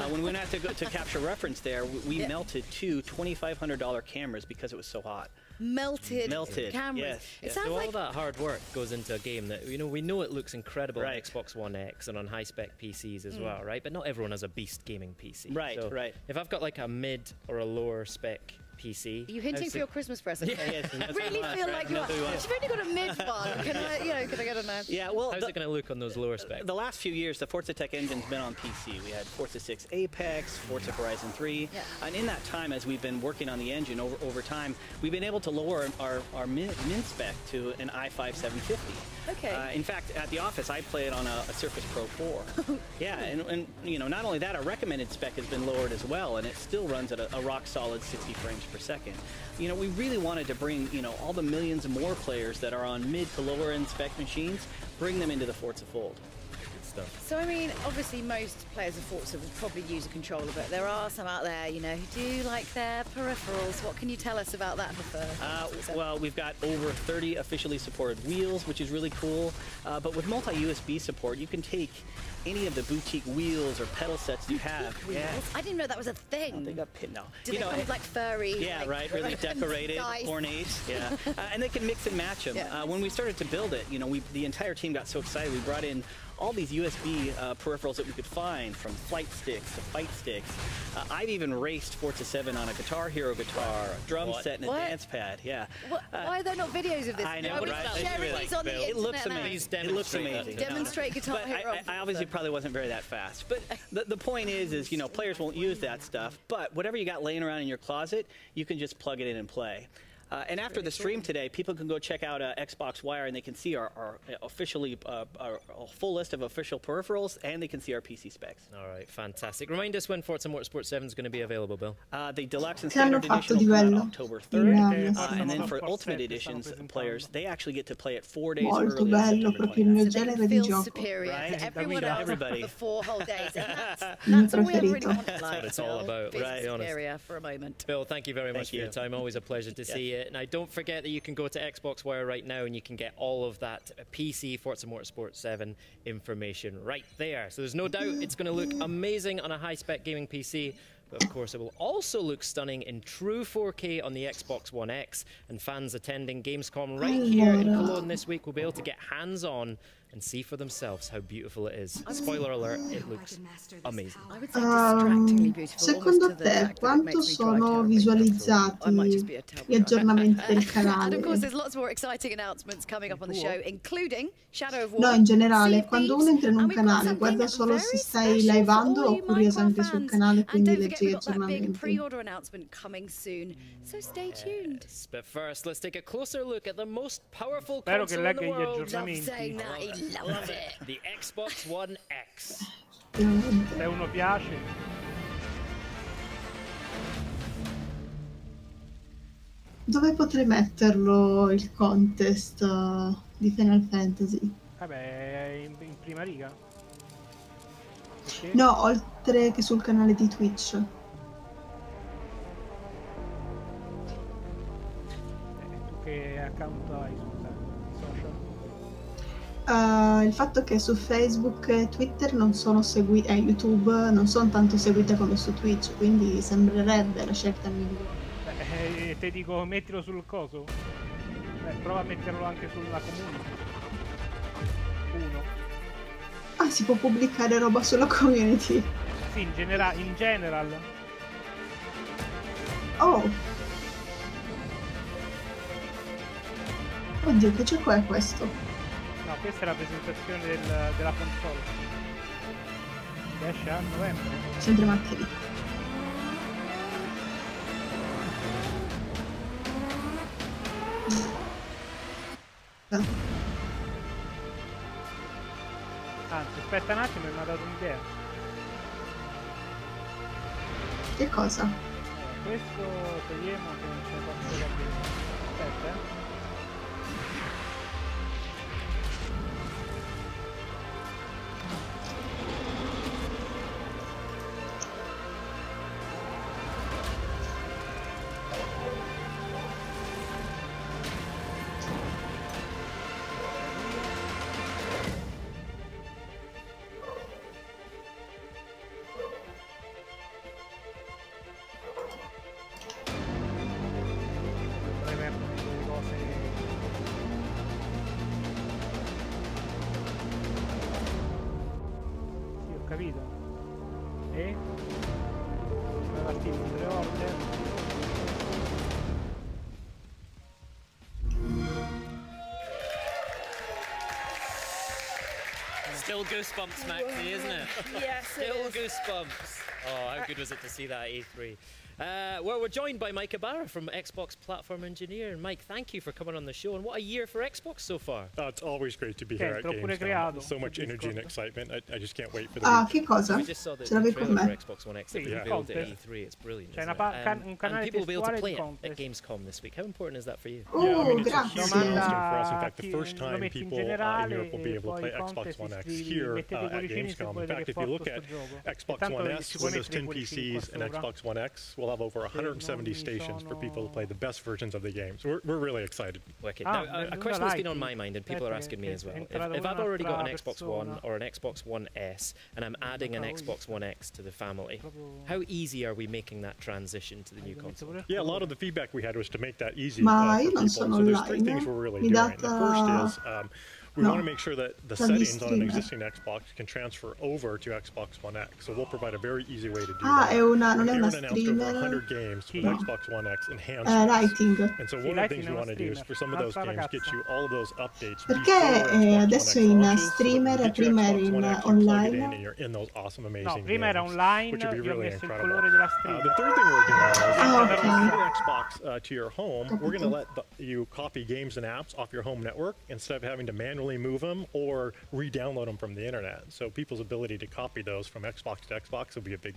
When we went out to capture reference there, we melted two $2,500 cameras because it was so hot. Melted cameras. Yes. It sounds so like all that hard work goes into a game that we know it looks incredible on Xbox One X and on high-spec PCs as well, right? But not everyone has a beast gaming PC. Right. If I've got like a mid or a lower spec PC, are you hinting for your Christmas present? Yes, I really feel like you've only got a mid one. Can I get a nice? Yeah. Well, how's it going to look on those lower specs? The last few years, the Forza Tech engine's been on PC. We had Forza 6 Apex, Forza Horizon 3, and in that time, as we've been working on the engine over time, we've been able to lower our min spec to an i5 750. Okay. In fact, at the office, I play it on a Surface Pro 4. and not only that, our recommended spec has been lowered as well, and it still runs at a rock solid 60 frames per second. We really wanted to bring all the millions and more players that are on mid to lower end spec machines, bring them into the Forza fold. So I mean, obviously most players of Forza would probably use a controller, but there are some out there, who do like their peripherals. What can you tell us about that for well, we've got over 30 officially supported wheels, which is really cool. But with multi-USB support, you can take any of the boutique wheels or pedal sets you have. Wheels? I didn't know that was a thing. Oh, they got pin now. Do they come with like furry? Yeah, right. Really decorated, ornate. Yeah, and they can mix and match them. When we started to build it, the entire team got so excited. We brought in all these USB peripherals that we could find, from flight sticks to fight sticks. I've even raced Forza 7 on a Guitar Hero guitar, a drum set, and a dance pad. Yeah. Why are there not videos of this? I know, right? Sharing these on the internet. It looks amazing. It looks amazing. Demonstrate Guitar Hero. I obviously probably wasn't very that fast. But the point is players won't use that stuff. But whatever you got laying around in your closet, you can just plug it in and play. And after the stream today, people can go check out Xbox Wire, and they can see our officially our full list of official peripherals, and they can see our PC specs. All right, fantastic. Remind us when Forza Motorsport 7 is going to be available, Bill. The Deluxe and Standard Edition will come out October 3rd, and then for Ultimate Editions players, they actually get to play it 4 days Molto early. bello, proprio il mio genere di gioco. Superior to everyone else for 4 whole days. Il That's all we ever really preferito. want. That's what it's all about, right? Honest. Superior for a moment. Bill, thank you very much for your time. Always a pleasure to see you. Now, don't forget that you can go to Xbox Wire right now and you can get all of that PC Forza Motorsport 7 information right there. So there's no doubt it's going to look amazing on a high-spec gaming PC. But of course, it will also look stunning in true 4K on the Xbox One X. And fans attending Gamescom right here in Cologne this week will be able to get hands-on and see for themselves how beautiful it is. Spoiler alert, it looks amazing. Secondo te quanto sono visualizzati gli aggiornamenti del canale? And of course there's lots more exciting announcements coming up on the show, including Shadow of War. No, in generale, quando uno entra in un canale, guarda solo se stai liveando o curiosamente anche sul canale, quindi leggi gli aggiornamenti. Pre-order announcement coming soon, so stay tuned. Yes, but first, let's take a closer look at the most powerful Spero che console in the legga gli world. aggiornamenti. Love it. The Xbox One X. Se uno piace. Dove potrei metterlo il contest di Final Fantasy? Vabbè, in prima riga. Perché? No, oltre che sul canale di Twitch. Tu che account hai sul social? Il fatto che su Facebook e Twitter non sono seguite, YouTube non sono tanto seguite come su Twitch, quindi sembrerebbe la scelta migliore. Te dico mettilo sul coso. Prova a metterlo anche sulla community. Uno. Ah, si può pubblicare roba sulla community? Sì, in general. Oh! Oddio, che gioco è questo? No, questa è la presentazione della console. Che esce a novembre. Sempre martedì. Anzi, aspetta un attimo, mi ha dato un'idea. Che cosa? Questo togliamo che non ce ne posso capire. Aspetta, capito? E? Sono partito 3 volte. Still goosebumps, Maxi, isn't it? Yes, Still goosebumps. Oh, how good was it to see that at E3? Well, we're joined by Mike Ibarra from Xbox Platform Engineer. And Mike, thank you for coming on the show. And what a year for Xbox so far. It's always great to be here at Gamescom. So much energy and excitement. I just can't wait for the Ah, che cosa? We just saw the Ce l'avevi con me? Xbox One X that we revealed at E3. It's brilliant. C'è isn't un it? canale and people will be able to play it contest. at Gamescom this week. How important is that for you? Yeah, I mean, it's a grazie. huge milestone for us. In fact, the Chi first lo time metti in people in generale Europe will be able to poi play Xbox contest One X iscrivi, here mettete i at cuoricini se Gamescom. In volete fact, che if you look porto at sto gioco. Xbox Tanto One ci S, puoi Windows mettere 10 i cuoricini PCs, and qua sopra. Xbox One X, we'll have over 170 stations for people to play the best versions of the game. So we're really excited. Wicked. Now, a question that's been on my mind, and people are asking me as well. If I've already got an Xbox One or an Xbox One S, and I'm adding an Xbox One X to the family, how easy are we making that transition to the new console? Yeah, a lot of the feedback we had was to make that easy Ma for io non people. sono So there's 3 online. things we're really Mi doing. date The first is we want to make sure that the dagli settings on an streamer. existing Xbox can transfer over to Xbox One X. So we'll provide a very easy way to do Ah, that. è una, non è una Aaron announced over streamer. 100 games with No. Xbox One X enhancements. Lighting. And so one of the things we want to do is for some of those games get you all of those updates Perché adesso è in streamer, prima era in online. and you're in those awesome, amazing No, prima era games, online, which would be io ho really messo il incredible. colore della streamer. The third thing we're doing is okay. when you bring your Xbox to your home, we're going to let you copy games and apps off your home network instead of having to manually move them or re-download them from the internet. So people's ability to copy those from Xbox to Xbox will be a big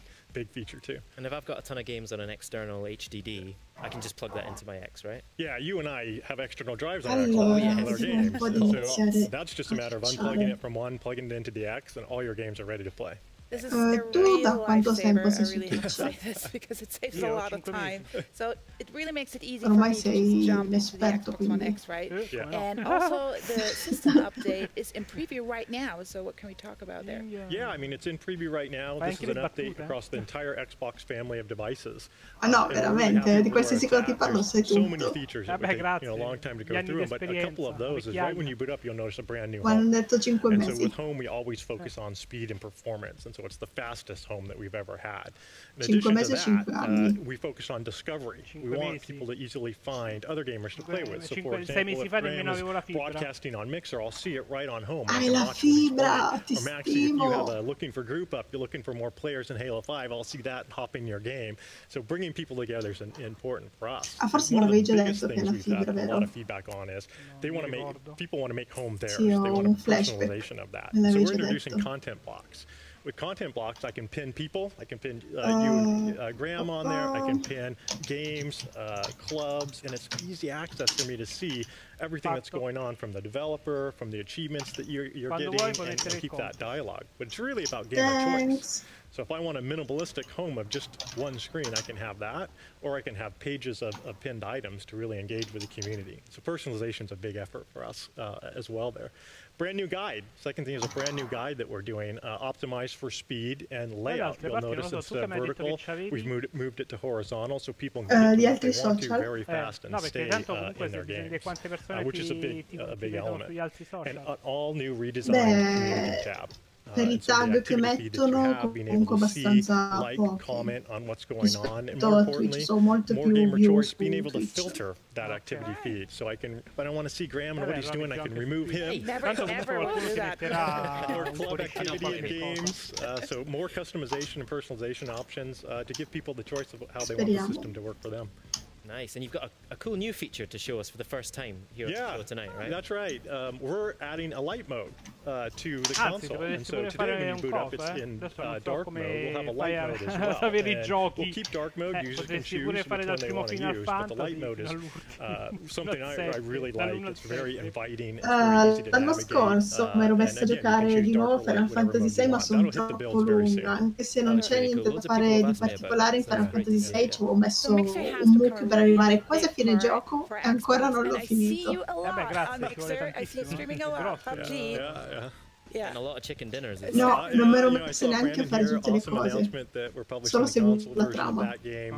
feature too. And if I've got a ton of games on an external HDD, I can just plug that into my X, right? Yeah, you and I have external drives on our Allora, Xbox with our vediamo un games. po' di So iniziare that's just a matter of a unplugging it from one, plugging it into the X, and all your games are ready to play. This is a Tu da real quanto tempo lifesaver. sei I su really have to say Twitch? this because it saves a lot of time. So it really makes it easy for Ormai me to just sei jump un into the esperto, Xbox One quindi. X, right? Yeah. And also the system update is in preview right now. So what can we talk about there? Yeah, I mean, it's in preview right now. This is an update across the entire Xbox family of devices. Ah no, veramente, di qualsiasi cosa ti parlo sai So many tutto. features. It would take, a long time to go through them, but a couple of those is right when you boot up, you'll notice a brand new Ma hanno home. detto 5 And so mesi. with home, we always focus on speed and performance, and so it's the fastest home that we've ever had. In 5 addition mesi to o 5 that, anni? we focus on discovery. We want people to easily find other gamers to play with. So for 6 example, mesi if fa Graham nemmeno is avevo la fibra. broadcasting on Mixer, I'll see it right on home. Hai I can la watch when he's fibra, playing. ti Or Maxie, if you have stimo. a looking for group up, you're looking for more players in Halo 5, I'll see that and hop in your game. So bringing people together is important for us. Ah, forse me One of l'avevi the già biggest detto che è things la we've had fibra, a lot vero? of feedback on is they want to make people want to make home theirs. Sì, ho They want un a flashback. personalization of that. Me So l'avevi we're già introducing detto. content blocks. With content blocks, I can pin people. I can pin you, Graham, on there. I can pin games, clubs, and it's easy access for me to see everything that's going on from the developer, from the achievements that you're getting, and keep that dialogue. But it's really about gamer choice. So if I want a minimalistic home of just one screen, I can have that, or I can have pages of pinned items to really engage with the community. So personalization is a big effort for us as well there. Brand new guide. Second thing is a brand new guide that we're doing, optimized for speed and layout. You'll notice instead of vertical, we've moved it to horizontal so people can get to what they want to very fast and stay in their games, which is a big element. And an all new redesigned community tab. Per i tag che mettono comunque abbastanza like, pochi. comment on what's going on, and Rispetto more a Twitch importantly, sono molto more più gamer view choice, su being able to Twitch. filter that activity feed. So I can, if I don't want to see Graham and what he's doing, I can remove him. Never will do that. Or club activity in games. So more customization and personalization options to give people the choice of how they want the system to work for them. Nice, and you've got a cool new feature to show us for the first time here at the show tonight, right? That's right. We're adding a light mode to the console, and so today when you boot up, it's in dark mode. We'll have a light mode as well. And we'll keep dark mode. Users can choose which one they want to use, but the light mode is something I really like. It's very inviting. It's very easy to L'anno navigate. scorso mi ero messa a giocare di nuovo Final Fantasy VI, ma sono troppo lunga. Anche se non c'è niente da fare di particolare in Final Fantasy VI, ci avevo messo un mucchio per arrivare quasi a fine gioco e ancora non l'ho finito. And a lot of chicken dinners. No, non mi ero messa neanche a fare tutte le cose. Solo seguo la trama. Cioè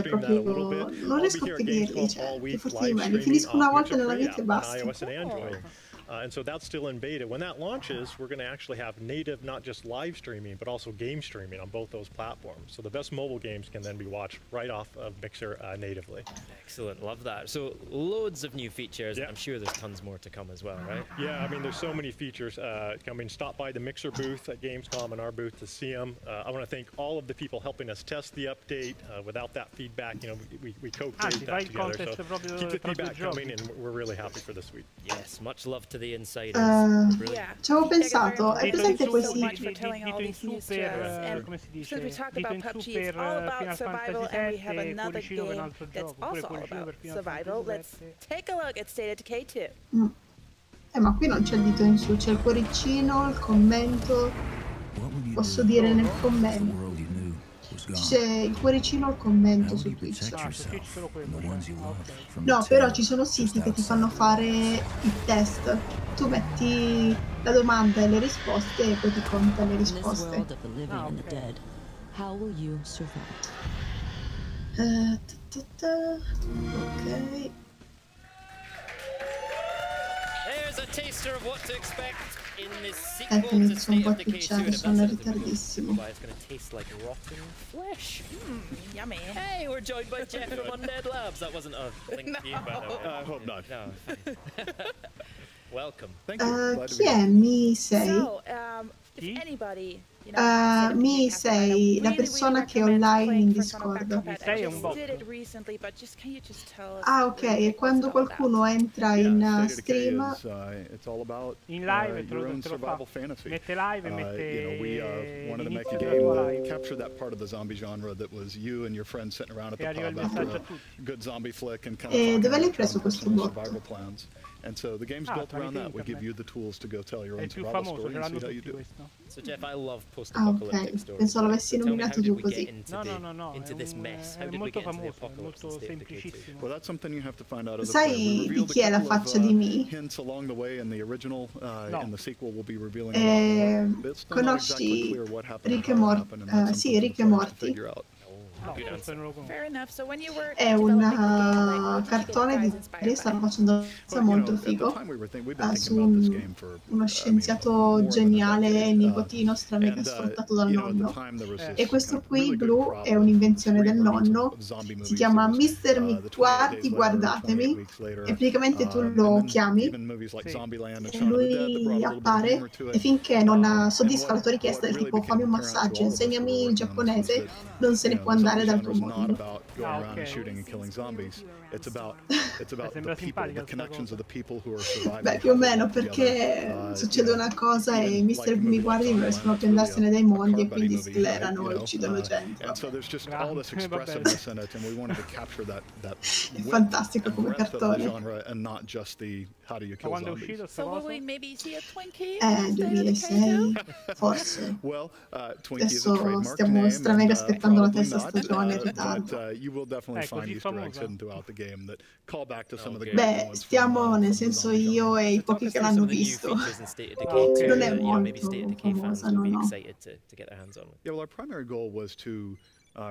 proprio non riesco a finirli, cioè, che forse li finisco una volta nella vita e basta. And so that's still in beta. When that launches, we're going to actually have native, not just live streaming, but also game streaming on both those platforms. So the best mobile games can then be watched right off of Mixer natively. Excellent, love that. So loads of new features. I'm sure there's tons more to come as well, right? Yeah, I mean, there's so many features coming. Stop by the Mixer booth at Gamescom and our booth to see them. I want to thank all of the people helping us test the update. Without that feedback, you know, we co-create that together. So keep the feedback coming, and we're really happy for this week. Yes, much love to the insiders. Ci avevo pensato, è presente quei siti? Since we talked about PUBG, it's all about survival, and we have another game that's also all about survival. Let's take a look at State of Decay 2. Ma qui non c'è il dito in su, c'è il cuoricino, il commento. Posso dire nel commento. C'è il cuoricino al commento su Twitch. No, però ci sono siti che ti fanno fare il test. Tu metti la domanda e le risposte e poi ti conta le risposte. Ok. There's a taster of what to expect in this sequel to sono un State po' of Decay 2. twitchare, sono ritardissimo. It's going to taste like rotten flesh. Yummy. Hey, we're joined by Jeff from Undead Labs. That wasn't a link to you, by the way. I hope not. No. Welcome. Thank you. Chi è Mi sei? So, if anybody, Mi sei la persona che è online in Discord. Ah, ok, e quando qualcuno entra in stream in live te lo fa. Mette live e mette we wanted to make a game that captured that part of the zombie genre that was you and your friends sitting around at the pub after a good zombie flick and kind of dove l'hai preso questo bot? survival plans. And so the game's built around that. We give you the tools to go tell your own survival story and see how you do. So Jeff, I love post-apocalyptic stories. Pensavo l'avessi nominato tu così. Into this mess. How did we get into the apocalypse in State of Decay 2? Well, that's something you have to find out as a Sai di chi è la faccia di Me? Hints along the way in the original, in the sequel we'll be revealing. Conosci Rick e Morty? Sì, Rick e Morty. È un cartone di lei sta facendo molto figo su uno scienziato geniale nipotino mega sfruttato dal nonno, e questo qui Glue è un'invenzione del nonno, si chiama Mr. Guardatemi, e praticamente tu lo chiami e lui appare, e finché non soddisfa la tua richiesta del tipo fammi un massaggio, insegnami il giapponese, non se ne può andare dal tuo mondo. Going around and shooting and killing zombies. It's about the people, the connections of the people who are surviving. Beh, più o meno, perché succede una cosa e Mr. Mi guardi non riescono a prendersene dai mondi e quindi sclerano e uccidono gente. And so there's just all this expressiveness in it, and we wanted to capture that è fantastico come cartone. And not just the how do you kill zombies. So will we maybe see a Twinkie? 2006, forse. Well, Twinkie is a Adesso trademark stiamo name, stramega aspettando la probably terza not, stagione in ritardo. but you will definitely find Easter eggs hidden throughout the game that call back to some of the great Beh, moments stiamo, nel senso, io e i pochi che l'hanno visto. Non è molto famosa, no. Yeah, well, our primary goal was to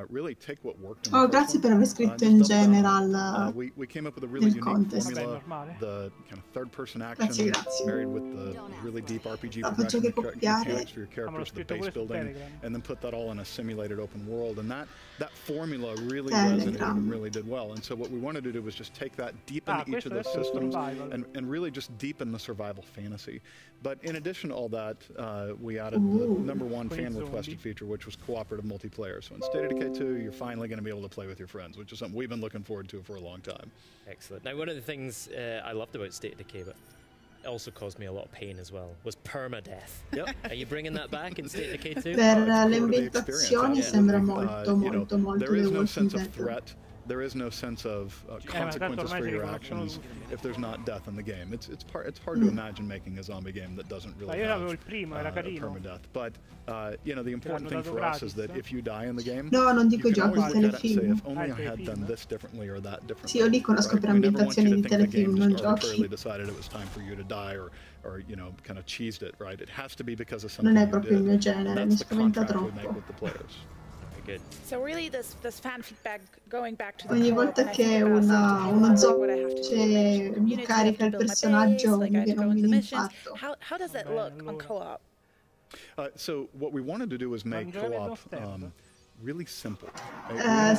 really take what worked. Oh, grazie per aver scritto in general we came up with a really unique contest. formula, the kind of third-person action married with the really deep RPG progression mechanics for your characters, the base building, and then put that all in a simulated open world. And that formula really resonated and really did well. And so what we wanted to do was just take that, deepen each of those systems, and really just deepen the survival fantasy. But in addition to all that, we added the #1 fan-requested feature, which was cooperative multiplayer. So in State of Decay 2, you're finally going to be able to play with your friends, which is something we've been looking forward to for a long time. Excellent. Now, one of the things I loved about State of Decay, but it also caused me a lot of pain as well, was permadeath. Yep. Are you bringing that back in State of Decay 2? Per le ambientazioni sembra molto there is no sense of threat. There is no sense of consequences for your actions if there's not death in the game. It's hard to imagine making a zombie game that doesn't really have permadeath. But you know, the important thing for us is that if you die in the game, non dico you can giochi, always look at it and say, telefilm. if only I had done this differently or that differently. Sì, io li conosco per ambientazioni di telefilm, non giochi. Arbitrarily decided it was time for you to die or you know, kind of cheesed it, right? It has to be because of something. Non è proprio il mio genere, mi spaventa troppo. Good. So really this fan feedback going back to the ogni volta che uno zombie carica il personaggio mi viene un mini infarto. How does it look on co-op? So what we wanted to do was make co-op really simple.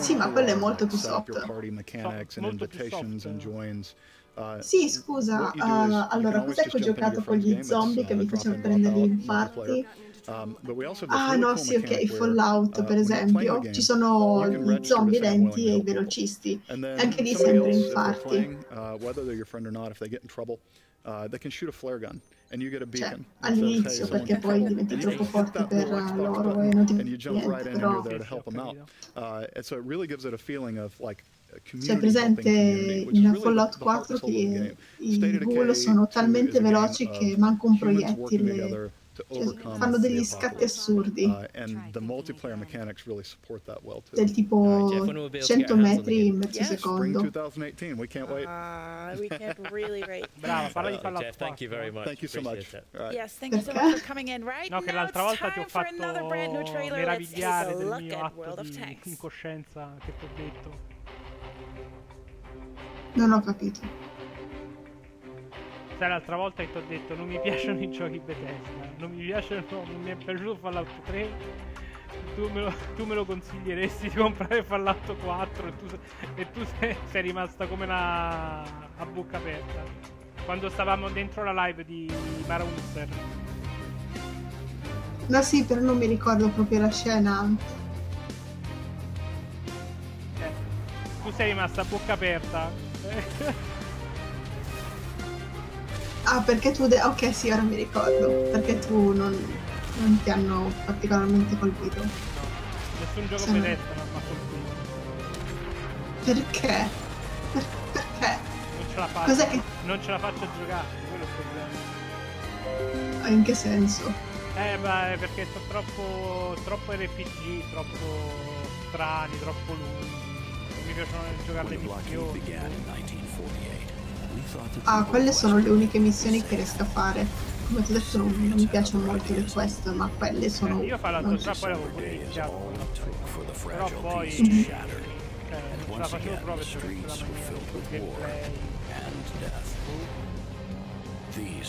Sì, ma quello è molto più soft. Your party mechanics and invitations and joins. Sì, scusa, allora cos'è che ho giocato con gli zombie che mi facevano prendere gli infarti? Ah no, sì, ok, Fallout per esempio, ci sono gli zombie lenti e i velocisti, anche lì sempre infarti. Cioè, all'inizio perché poi diventi troppo forte per loro e non ti niente, però c'è presente in Fallout 4 che i ghoul sono talmente veloci che manco un proiettile, cioè, fanno degli scatti assurdi del tipo 100 metri in mezzo secondo. We can't really wait. Brava, parla di Fallout 4. Jeff, thank you very much. Thank you so much. Yes, thank you so much for coming in right no, now. Che l'altra volta ti ho fatto meravigliare del mio at atto di incoscienza che ti ho detto. Non ho capito. Sai, l'altra volta che ti ho detto non mi piacciono i giochi Bethesda, non mi è piaciuto Fallout 3, tu me lo consiglieresti di comprare Fallout 4 e tu sei rimasta come a bocca aperta quando stavamo dentro la live di Marunser. No sì, però non mi ricordo proprio la scena. Tu sei rimasta a bocca aperta. Ah, perché tu... ok, sì, ora mi ricordo. Perché tu non ti hanno particolarmente colpito. No, nessun gioco Bethesda non mi ha colpito. Perché? Perché? Non ce la faccio. Cos'è che... Non ce la faccio a giocare, quello è il problema. In che senso? Beh, perché sono troppo RPG, troppo strani, troppo lunghi. Mi piacciono giocare le missioni. Ah, quelle sono le uniche missioni che riesco a fare. Come ti ho detto non mi piacciono molto le quest, ma quelle sono... Io fa l'altro già poi avevo pure iniziato. Però poi... ce la facevo proprio per gameplay.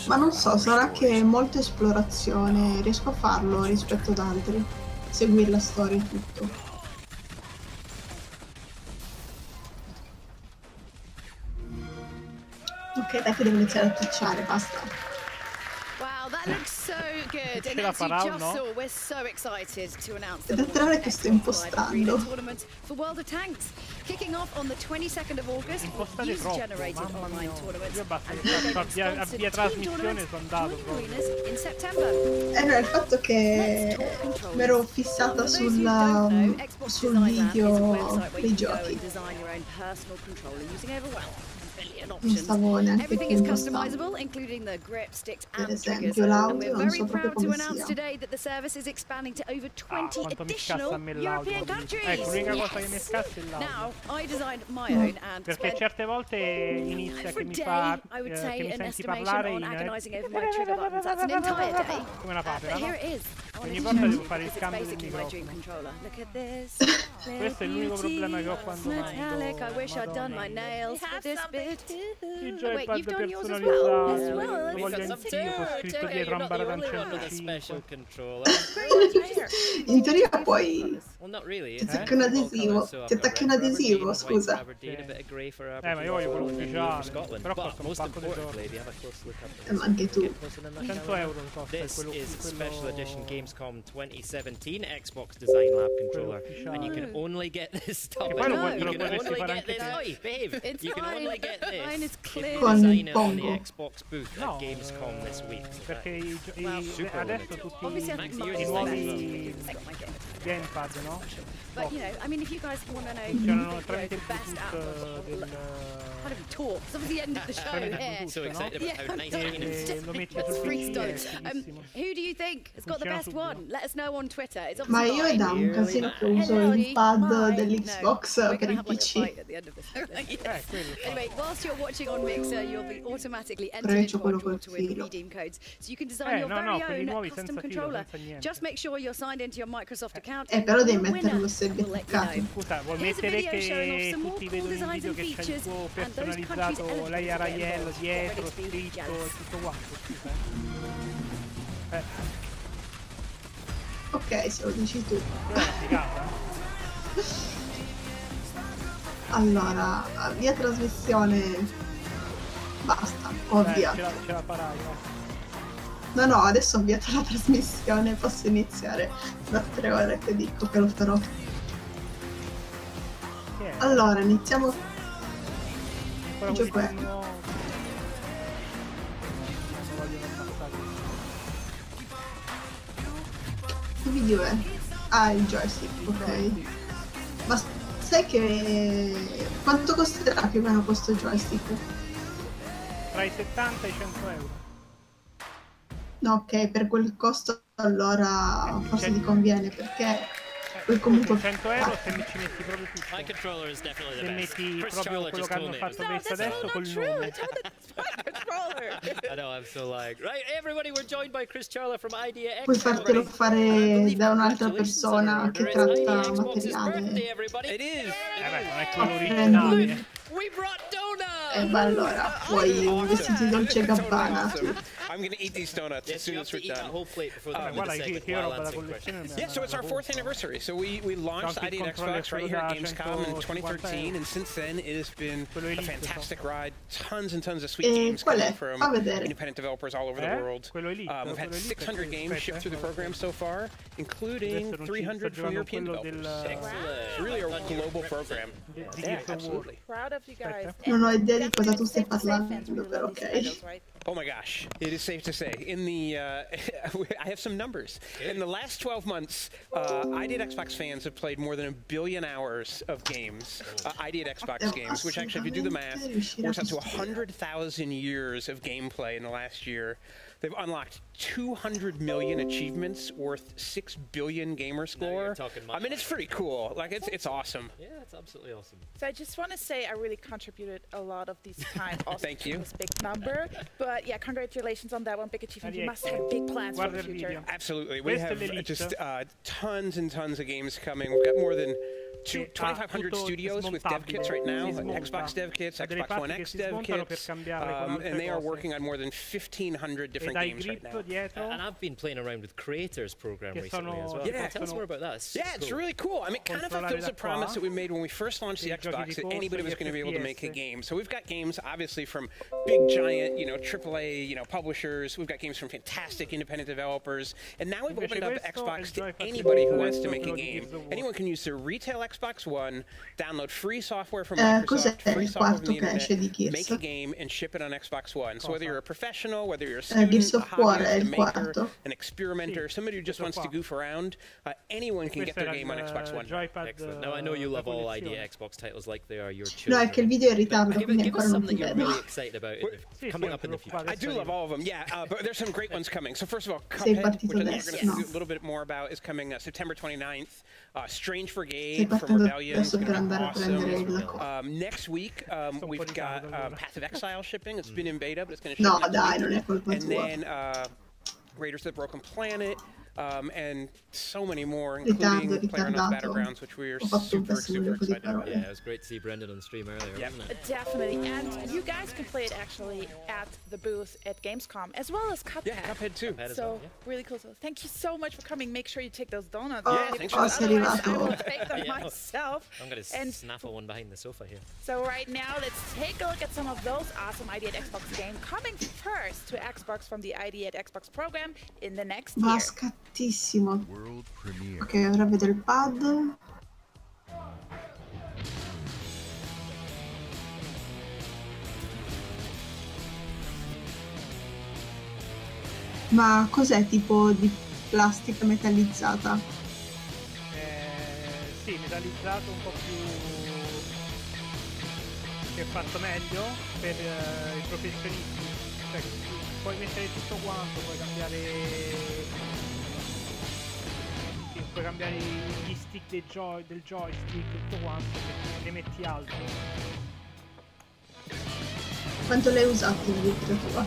Ma non so, sarà che è molta esplorazione, riesco a farlo rispetto ad altri. Seguire la storia e tutto. Ok, dai che devo iniziare a touchare, basta. Wow, that looks so good. And as you just saw, we're so excited to announce the tournament for World of Tanks. Kicking off on the 22nd of August, user-generated online tournaments and via trasmissione sono andato in September. No, il fatto che mi ero fissata sul video dei giochi. Non stavo neanche più impostando. Per esempio l'audio non so proprio come sia. Quanto mi scassa a me l'audio. Ecco, l'unica cosa che mi scassa è l'audio. Perché certe volte inizia che mi fa che mi senti parlare in come una papera, no? Ogni volta devo fare il cambio del microfono. Questo è l'unico problema che ho quando mando. Il joypad personalizzato, lo voglio anch'io, con scritto dietro Ambaradan 105. In teoria poi ti attacchi un adesivo, scusa. Ma io voglio quello ufficiale, però costa un sacco di soldi. Ma anche tu. 100 euro costa This quello is special edition Gamescom 2017 Xbox Design Lab controller, and you can only get this stuff. You can only get this. Babe, you can only get this if you design it on the Xbox booth at Gamescom this week. Perché adesso tutti i nuovi gamepad, no? But you know, I mean, if you guys want to know the best Apple, kind of talk. It's obviously the end of the show here. So excited about how nice it is. It's freestyle. Who do you think has got the best one? Let us know on Twitter. It's Ma io è da un casino che uso il pad dell'Xbox per il PC. Anyway, whilst you're watching on Mixer, you'll be automatically entered into our draw to win redeem codes, so you can design your very own custom controller. Just make sure you're signed into your Microsoft account. Però devi metterlo sempre attaccato. Scusa, vuoi mettere che tutti vedono in video che c'è il tuo personalizzato, lei a raiello dietro, scritto, tutto quanto, scusa. Ok, se lo dici tu. Allora, via trasmissione. Basta, ho avviato. Ce la farai, no? No, adesso ho avviato la trasmissione, posso iniziare da 3 ore che dico che lo farò. Allora, iniziamo. Il gioco è. Che video è? Ah, il joystick, ok. Ma sai che... quanto costerà più o meno questo joystick? Tra i 70 e i 100 euro. No, ok, per quel costo allora forse ti conviene, perché poi comunque 100 euro se mi ci metti proprio tutto. Se metti proprio quello che hanno fatto questo adesso col nome. I know, I'm so like, right, everybody, we're joined by Chris Charla from IDEA. Puoi fartelo fare da un'altra persona che tratta materiale. It is. Non è quello originale. We brought donuts. Ma allora, puoi un vestito di Dolce & Gabbana. I'm gonna eat these donuts as soon as we're done. Yeah, so it's our 4th anniversary. So we launched ID and Xbox right here at Gamescom in 2013, and since then it has been a fantastic ride. Tons and tons of sweet games coming from independent developers all over the world. We've had 600 games shipped through the program so far, including 300 from European developers. It's really a global program. Yeah, absolutely. Proud of you guys. Non ho idea di cosa tu stia parlando, però ok. Oh my gosh, it is safe to say. In the, I have some numbers. In the last 12 months, ID at Xbox fans have played more than 1 billion hours of games, ID at Xbox games, which actually, if you do the math, works out to 100,000 years of gameplay in the last year. They've unlocked 200 million achievements worth 6 billion gamer score. I mean, it's pretty cool. Like, it's awesome. Yeah, it's absolutely awesome. So I just want to say I really contributed a lot of these time also Thank you. to this big number. But yeah, congratulations on that one. Big achievement. You must have big plans for the future. Absolutely. We have just tons and tons of games coming. We've got more than 2,500 studios with dev kits right now, Xbox dev kits, Xbox One X dev kits, and they are working on more than 1,500 different games right now. And I've been playing around with Creators program recently as well. Yeah, tell us more about that. It's really cool. I mean, kind of like there was a promise that we made when we first launched the Xbox that anybody was going to be able to make a game. So we've got games, obviously, from big, giant, AAA, publishers. We've got games from fantastic independent developers. And now we've opened up Xbox to anybody who wants to make a game. Anyone can use their retail Xbox One, download free software from Microsoft, free software from the internet, make a game, and ship it on Xbox One. So whether you're a professional, whether you're a student, a hobbyist, a maker, an experimenter, somebody who just wants to goof around, anyone can get their game on Xbox One. Excellent. Now I know you love all ID Xbox titles like they are your children. No, è che il video è in ritardo, quindi give us ancora non something ti you're vedo. really excited about coming up in the future. I do love all of them, yeah, but there's some great ones coming. So first of all, Cuphead, which I think we're going to do a little bit more about, is coming September 29th. Strange Brigade from Rebellion is going to be awesome. Next week, we've got Path of Exile shipping. It's been in beta, but it's going to ship next week. And then Raiders of the Broken Planet, and so many more, including PlayerUnknown's Battlegrounds, which we are super excited about. Yeah, it was great to see Brendan on the stream earlier, wasn't it? Definitely, and you guys can play it actually at the booth at Gamescom, as well as Cuphead. Yeah, Cuphead too. So, really cool. So, thank you so much for coming. Make sure you take those donuts. Thanks for otherwise I will take them myself. I'm going to snaffle one behind the sofa here. So right now, let's take a look at some of those awesome ID at Xbox games coming first to Xbox from the ID at Xbox program in the next year. Scattissimo. Ok, ora vedo il pad. Ma cos'è, tipo di plastica metallizzata? Sì, metallizzato un po' più che è fatto meglio per i professionisti. Cioè, puoi mettere tutto quanto, puoi cambiare gli stick del joystick, tutto quanto, ne metti altro. Quanto l'hai usato in vita tua?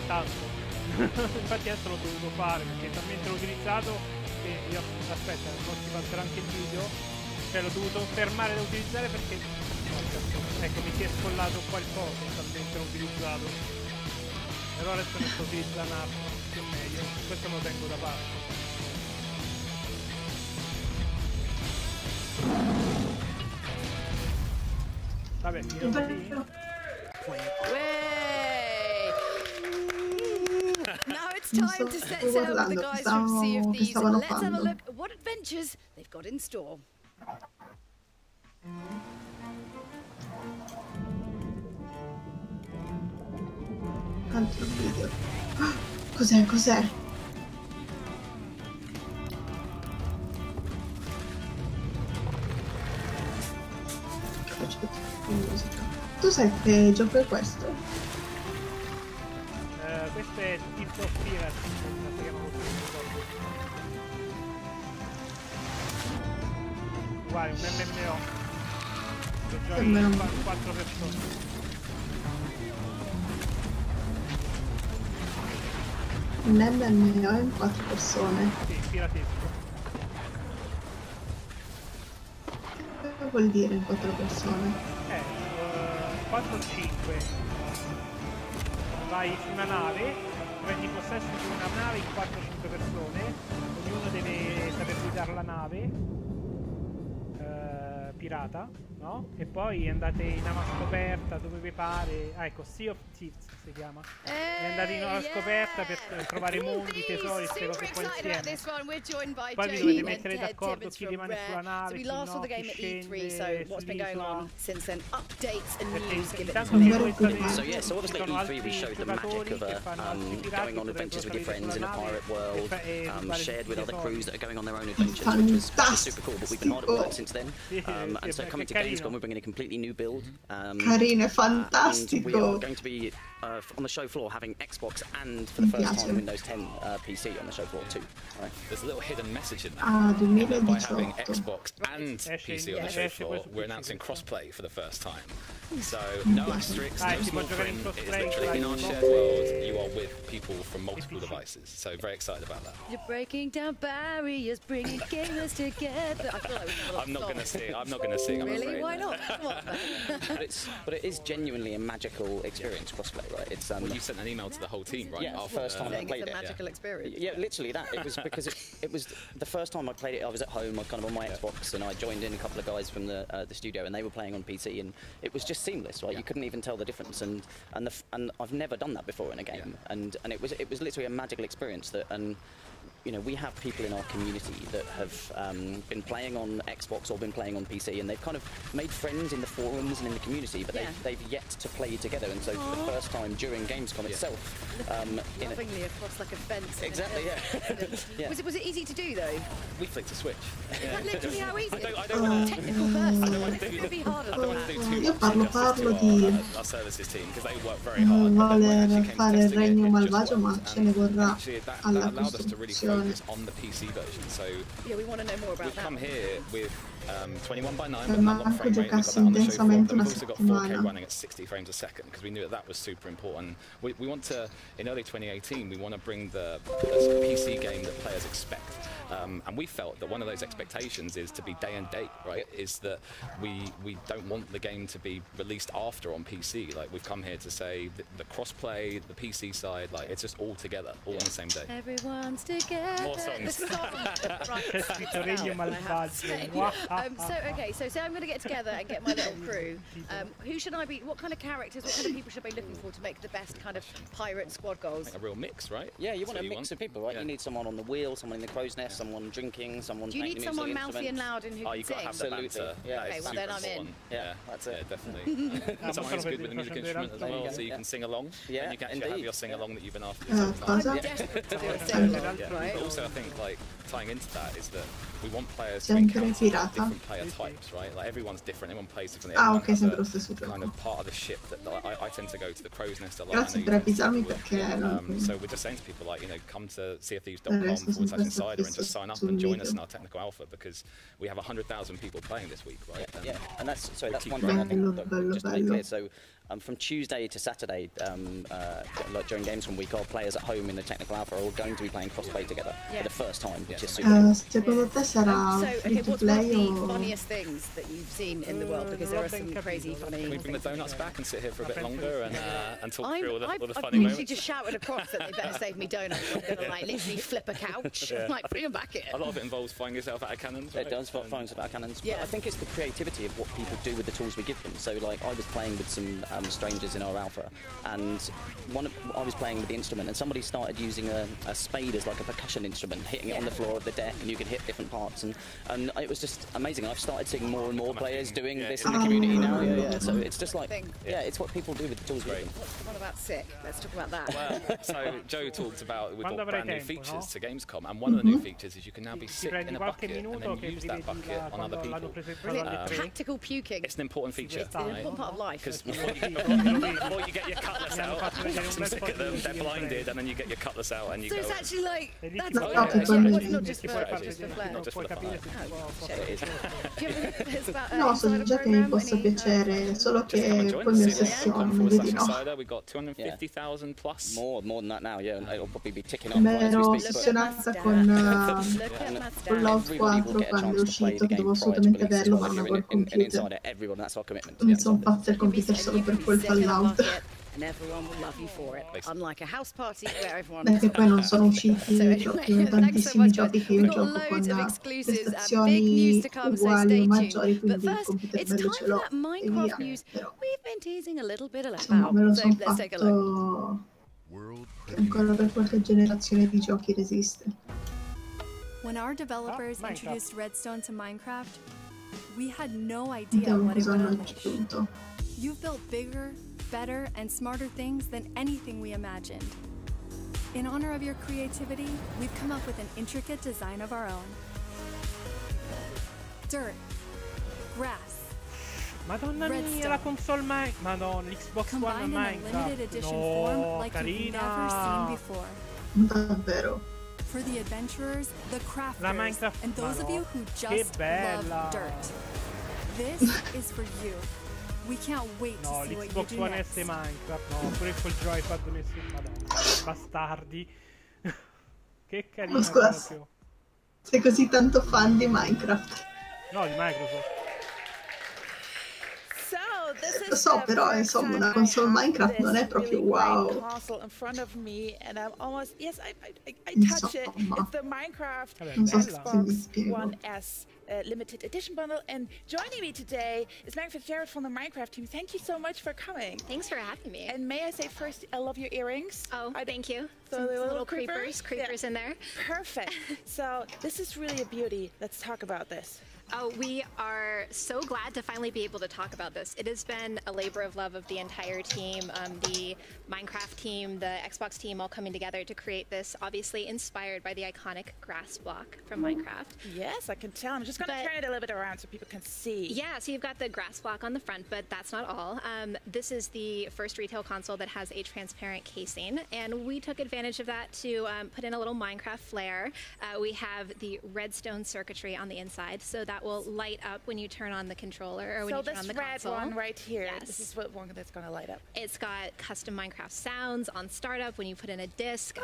Tanto. Infatti adesso l'ho dovuto fare perché talmente l'ho utilizzato che io, aspetta, poi ti passerà anche il video, cioè l'ho dovuto fermare da utilizzare perché ecco, mi si è scollato qualcosa talmente l'ho utilizzato, però adesso ne sto utilizzando più meglio, questo me lo tengo da parte. Vabbè, Now it's time to set sail with the guys from Sea of Thieves. Let's have a look at what adventures they've got in store. Altro video. Cos'è? Cos'è? Tu sai che gioco è questo? Questo è Tips of Pirates, si chiama così. Uguale, un MMO. Che giochi in 4 persone. Un MMO in 4 persone. Sì, piratesco. Che vuol dire in 4 persone? 4 o 5. Vai su una nave, prendi possesso di una nave in 4-5 persone, ognuno deve saper guidare la nave, pirata, no? E poi andate in nave scoperta dove vi pare. Ah, ecco, Sea of Thieves si chiama. E andate in nave scoperta per trovare mondi, tesori, queste cose qua insieme. Poi vi dovete mettere d'accordo chi rimane sulla nave, chi no, chi scende sull'isola. Intanto che voi state, ci sono altri giocatori che fanno altri pirati going on adventures with your friends in a pirate world, shared with other crews that are going on their own adventures, which was super cool. But we've been hard at work since then, and so coming to Gamescom, we're bringing a completely new build. Carino, è fantastico. And we are going to be on the show floor having Xbox and for the first time Windows 10 PC on the show floor too. Right. There's a little hidden message in there. By having Xbox and PC on the show floor, we're announcing crossplay for the first time. So no asterisks, no small print. It is literally in our shared world. You are with people from multiple devices. So very excited about that. You're breaking down barriers, bringing gamers together. I feel like I'm not going to sing. I'm not going to sing. Really? Why not? Come on, but it is genuinely a magical experience, crossplay, right? It's well, you sent an email to the whole team, right? Yeah, our first time I played it. It's a magical experience. Yeah, literally that. It was because it was the first time I played it. I was at home, I was kind of on my Xbox, and I joined in a couple of guys from the studio, and they were playing on PC, and it was just seamless, right? You couldn't even tell the difference, and I've never done that before in a game, and it was literally a magical experience that, and you know, we have people in our community that have been playing on Xbox or been playing on PC, and they've kind of made friends in the forums and in the community, but they've yet to play together, and so for the first time during Gamescom itself, lovingly across like a fence. Exactly, yeah. Was it easy to do though? We flicked a switch. Is that literally how easy? I don't want to. Technical person. I don't want to do Io parlo di our services team because they work very hard. voler fare il regno malvagio, ma ce ne vorrà alla costruzione. On the PC version, so yeah, we want to know more about we've that. come here with 21:9 Per with unlocked Marco frame rate. We've got giocassi that on the show floor. intensamente We've una also got 4K settimana. running at 60 frames a second because we knew that was super important. We want to, in early 2018, we want to bring the PC game that players expect. And we felt that one of those expectations is to be day and date, right? Is that we don't want the game to be released after on PC. Like we've come here to say the crossplay, the PC side, like it's just all together, all on the same day. Everyone's together. More songs. So say I'm going to get together and get my little crew. Who should I be? What kind of characters? What kind of people should I be looking for to make the best kind of pirate squad goals? Like a real mix, right? Yeah, you want a mix of people, right? Yeah. You need someone on the wheel, someone in the crow's nest, someone drinking, someone. Do you need someone mouthy and loud and who can you've got to have sing? the banter. Yeah. Okay, well then I'm in. Yeah, that's it. Yeah, definitely. Someone who's good with the music instrument as well, so you can sing along. Yeah, and you can actually have your sing along that you've been after. Cosa? But also, I think like tying into that is that we want players to encounter different player types, right? Like everyone's different, everyone plays differently. Ok, sempre lo stesso gioco. Kind of part of the ship that I tend to go to the crow's nest a lot. Grazie per avvisarmi perché so we're just saying to people like, you know, come to seaofthieves.com/insider and just sign up and join us in our technical alpha because we have 100,000 people playing this week, right? Yeah, and that's one thing I think, just to make clear. So from Tuesday to Saturday, like during Gamescom week, our players at home in the technical alpha are all going to be playing crossplay together for the first time, which is super cool. Secondo te sarà free to What's one play of the o... funniest things that you've seen in the world? Because there are some crazy funny Can we bring the donuts back and sit here for a bit longer and talk through all the funny I've moments? literally just shouted across that they better save me donuts. I'm going to like literally flip a couch. Like bring them back here. A lot of it involves finding yourself out of cannons. Right? It does find yourself out of cannons. Yeah. But I think it's the creativity of what people do with the tools we give them. So like I was playing with some strangers in our alpha, and I was playing with the instrument, and somebody started using a spade as like a percussion instrument, hitting it on the floor of the deck, and you could hit different parts, and it was just amazing. I've started seeing more and more players doing this in the community now. Yeah. So it's just like, it's what people do with the tools we give them. What about sick? Let's talk about that. Well, so Joe talked about we've got brand new features to Gamescom, and one of the new features is you can now be sick in a bucket and then use that bucket on other people. Tactical puking. It's an important feature. It's an important part of life. Because before you get your cutlass out, some sick at them, they're blinded, and then you get your cutlass out and you go. So it's actually like that's not just for flair. Not just for the fun. No, sono già che mi possa piacere, solo che poi mi ossessiono, mi vedi no. We got 250,000 plus. More than that now, yeah. It'll probably be ticking up. Mi ero ossessionata con l'Out 4 quando è uscito, che dovevo assolutamente averlo, ma non avevo il computer. Everyone, that's our commitment. Non sono pazza il computer solo per quel Fallout. and everyone will love you for it. Unlike a house party where everyone Perché poi non sono usciti tantissimi giochi che io gioco con prestazioni uguali o maggiori, quindi il computer bello ce l'ho e via. Però insomma me lo sono fatto che ancora per qualche generazione di giochi resiste. When our developers introduced Redstone to Minecraft, we had no idea what it would unleash. You've built bigger, better, and smarter things than anything we imagined. In honor of your creativity, we've come up with an intricate design of our own. Dirt, grass, Madonna mia, la console Madonna, l'Xbox One Minecraft. No, like carina. Davvero. For the adventurers, the crafters, and those of you who just love dirt. This is for you. We can't wait to see what you l'Xbox do One next. S Minecraft, no, pure col joypad messo in Madonna. Bastardi. Che carino. Ma scusa, sei così tanto fan di Minecraft? No, di Microsoft. Lo so, però insomma una console Minecraft non è proprio wow. Console in front of me, and I'm almost I touch it. It's the Minecraft Xbox One S limited edition bundle, and joining me today is Megan Fitzgerald from the Minecraft team. Thank you so much for coming. Thanks for having me. And may I say first, I love your earrings. Oh, thank you. So Some the little creepers in there. Perfect. So this is really a beauty. Let's talk about this. Oh, we are so glad to finally be able to talk about this. It has been a labor of love of the entire team, the Minecraft team, the Xbox team, all coming together to create this, obviously inspired by the iconic grass block from Minecraft. Yes, I can tell. I'm just going to turn it a little bit around so people can see. Yeah, so you've got the grass block on the front, but that's not all. This is the first retail console that has a transparent casing, and we took advantage of that to put in a little Minecraft flair. We have the redstone circuitry on the inside, so that will light up when you turn on the controller or when you turn on the console. So this red one right here, yes. This is what one that's going to light up. It's got custom Minecraft sounds on startup when you put in a disc,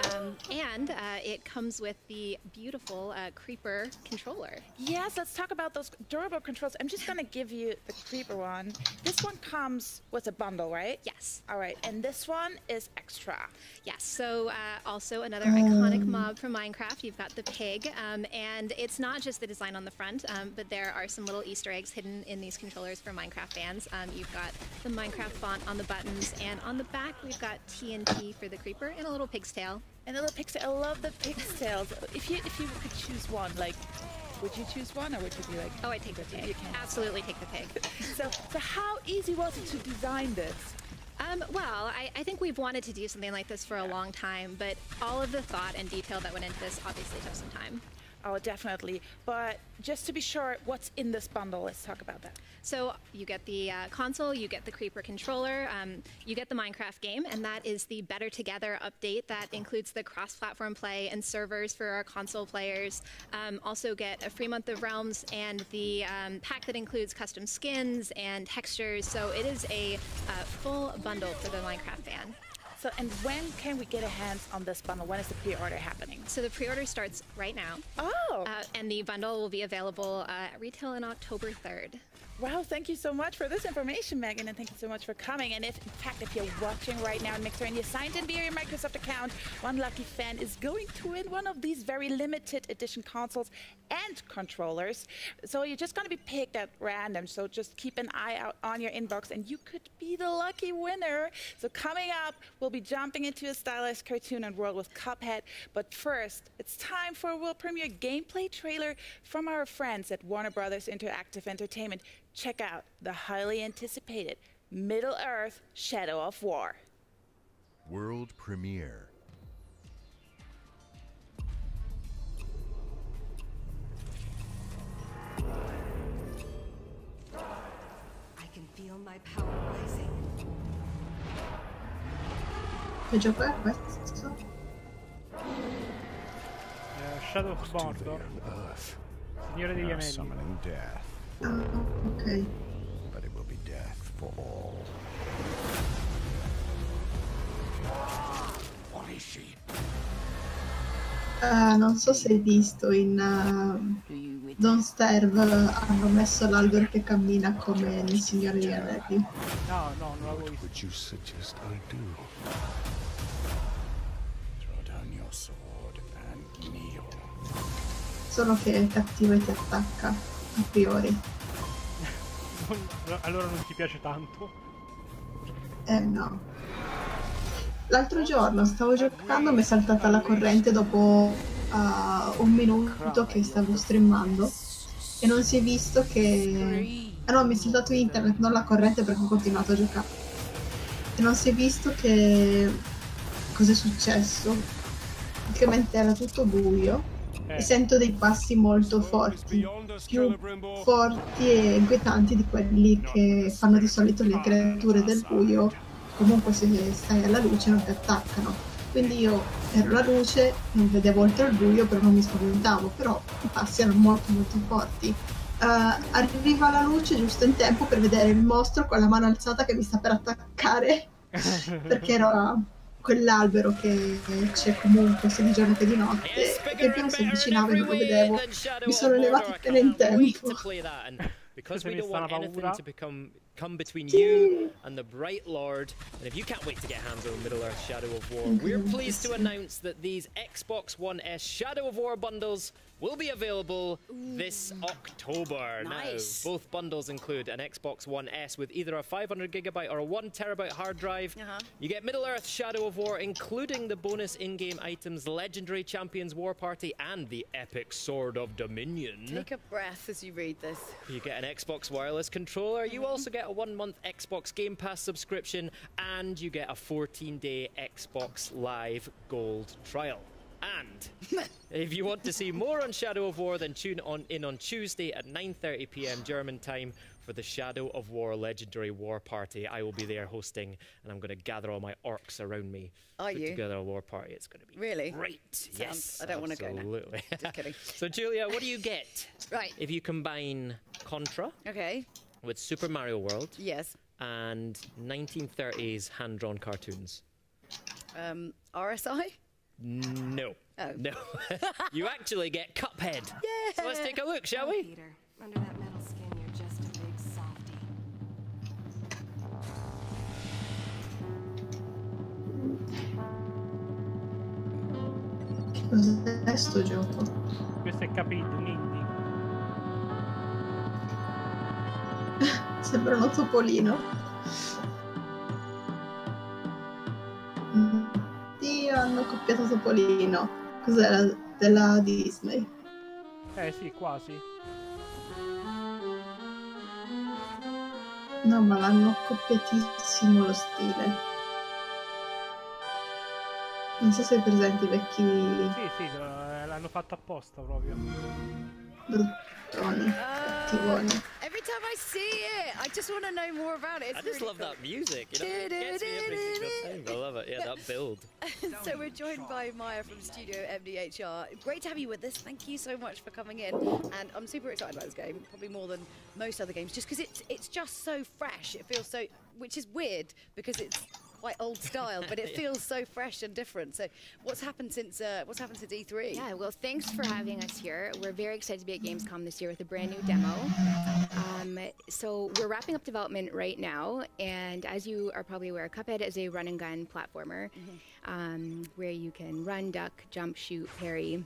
and it comes with the beautiful creeper controller. Yes, let's talk about those durable controls. I'm just going to give you the creeper one. This one comes with a bundle, right? Yes. All right, and this one is extra. Yes, so also another iconic mob from Minecraft. You've got the pig, and it's not just the design on the front, but there are some little Easter eggs hidden in these controllers for Minecraft fans. You've got the Minecraft font on the buttons, and on the back we've got TNT for the creeper and a little pig's tail. And a little pig's tail. I love the pig's tails. If you could choose one, like, would you choose one, or would you be like? Oh, I'd take the pig. Absolutely take the pig. So how easy was it to design this? Well, I think we've wanted to do something like this for a long time, but all of the thought and detail that went into this obviously took some time. Oh, definitely. But just to be sure, what's in this bundle? Let's talk about that. So you get the console, you get the creeper controller, you get the Minecraft game, and that is the Better Together update that includes the cross-platform play and servers for our console players. Also get a free month of Realms and the pack that includes custom skins and textures. So it is a full bundle for the Minecraft fan. So, and when can we get a hands on this bundle? When is the pre-order happening? So the pre-order starts right now. Oh! And the bundle will be available at retail on October 3rd. Wow, thank you so much for this information, Megan, and thank you so much for coming. And if, in fact, if you're watching right now in Mixer and you signed in via your Microsoft account, one lucky fan is going to win one of these very limited edition consoles and controllers. So you're just going to be picked at random. So just keep an eye out on your inbox, and you could be the lucky winner. So coming up, we'll be jumping into a stylized cartoon and world with Cuphead. But first, it's time for a world premiere gameplay trailer from our friends at Warner Brothers Interactive Entertainment. Check out the highly anticipated Middle-earth Shadow of War. World premiere. I can feel my power rising. Che gioco è questo? Shadow of Mordor. Signore degli Anelli. Summoning death. Ok. But it will be death for all. What is she? Non so se hai visto in Don't Starve hanno messo l'albero che cammina come nel Signore degli Anelli. No, non l'avevo visto. Would you suggest I do? Throw down your sword and kneel. Solo che è cattivo e ti attacca, a priori. Allora non ti piace tanto? No. L'altro giorno stavo giocando, mi è saltata la corrente dopo 1 minuto che stavo streamando e non si è visto che... Ah no, mi è saltato internet, non la corrente perché ho continuato a giocare. E non si è visto che... Cos'è successo? Praticamente era tutto buio e sento dei passi molto forti, più forti e inquietanti di quelli che fanno di solito le creature del buio. Comunque se stai alla luce non ti attaccano, quindi io ero alla luce, non vedevo oltre il buio, però non mi spaventavo, però i passi erano molto molto forti. Arriva alla luce giusto in tempo per vedere il mostro con la mano alzata che mi sta per attaccare perché era quell'albero che c'è comunque sia di giorno che di notte e che piano si avvicinava e non lo vedevo. Mi sono levata appena in tempo. Because we don't want anything to come between you and the Bright Lord, and if you can't wait to get hands on Middle-earth Shadow of War, we're pleased to announce that these Xbox One S Shadow of War bundles will be available this October. Nice. Now, both bundles include an Xbox One S with either a 500GB or a 1TB hard drive. You get Middle-earth Shadow of War, including the bonus in-game items, Legendary Champions War Party, and the Epic Sword of Dominion. Take a breath as you read this. You get an Xbox wireless controller. You also get a 1-month Xbox Game Pass subscription, and you get a 14-day Xbox Live Gold trial. And if you want to see more on Shadow of War, then tune in on Tuesday at 9:30 p.m. German time for the Shadow of War Legendary War Party. I will be there hosting, and I'm going to gather all my orcs around me. Are you? Together a war party. It's going to be really great. Yes, I don't want to go now. Absolutely. Just kidding. So Julia, what do you get? Right. If you combine Contra with Super Mario World and 1930s hand-drawn cartoons? RSI? No. Oh. No. You actually get Cuphead. Yeah. So let's take a look, shall we? Peter, under that metal skin, you're just a big softie. Cos'è sto gioco? Questo è capito, indie. Sembra uno topolino. Dio, hanno copiato Topolino. Cos'era? Della Disney. Sì, quasi. No, ma l'hanno copiatissimo lo stile. Non so se hai presente i vecchi... Sì, l'hanno fatto apposta proprio. Bruttoni, cattivoni. Every time I see it, I just want to know more about it. I just love that music. You know, it gets me every single time. I love it. Yeah, that build. So we're joined by Maya from Studio MDHR. Great to have you with us. Thank you so much for coming in. And I'm super excited about this game, probably more than most other games, just because it's just so fresh. It feels so, which is weird because it's quite old style, but it feels so fresh and different. So what's happened since E3? Yeah, well, thanks for having us here. We're very excited to be at Gamescom this year with a brand new demo. So we're wrapping up development right now, and as you are probably aware, Cuphead is a run and gun platformer where you can run, duck, jump, shoot, parry. And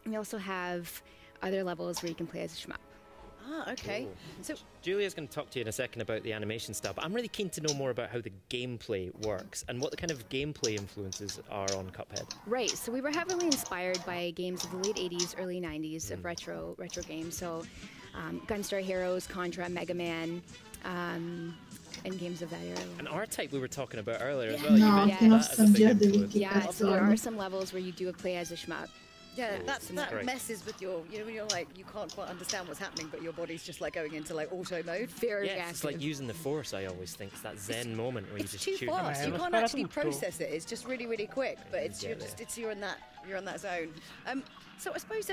we also have other levels where you can play as a shmup. Ah, okay. So Julia's going to talk to you in a second about the animation stuff, but I'm really keen to know more about how the gameplay works and what the kind of gameplay influences are on Cuphead. Right, so we were heavily inspired by games of the late 80s, early 90s of retro games. So Gunstar Heroes, Contra, Mega Man, and games of that era. And R-Type we were talking about earlier as No, well. che nostalgia dei Yeah, so there are some levels where you do play as a shmup. Yeah, that great. messes with your, you know, when you're like, you can't quite understand what's happening, but your body's just like going into like auto mode. Very Yeah, it's like using the Force, I always think. It's that zen moment where you just too shoot. fast. You can't actually process it. It's just really, really quick. But it's you're in that zone. So I suppose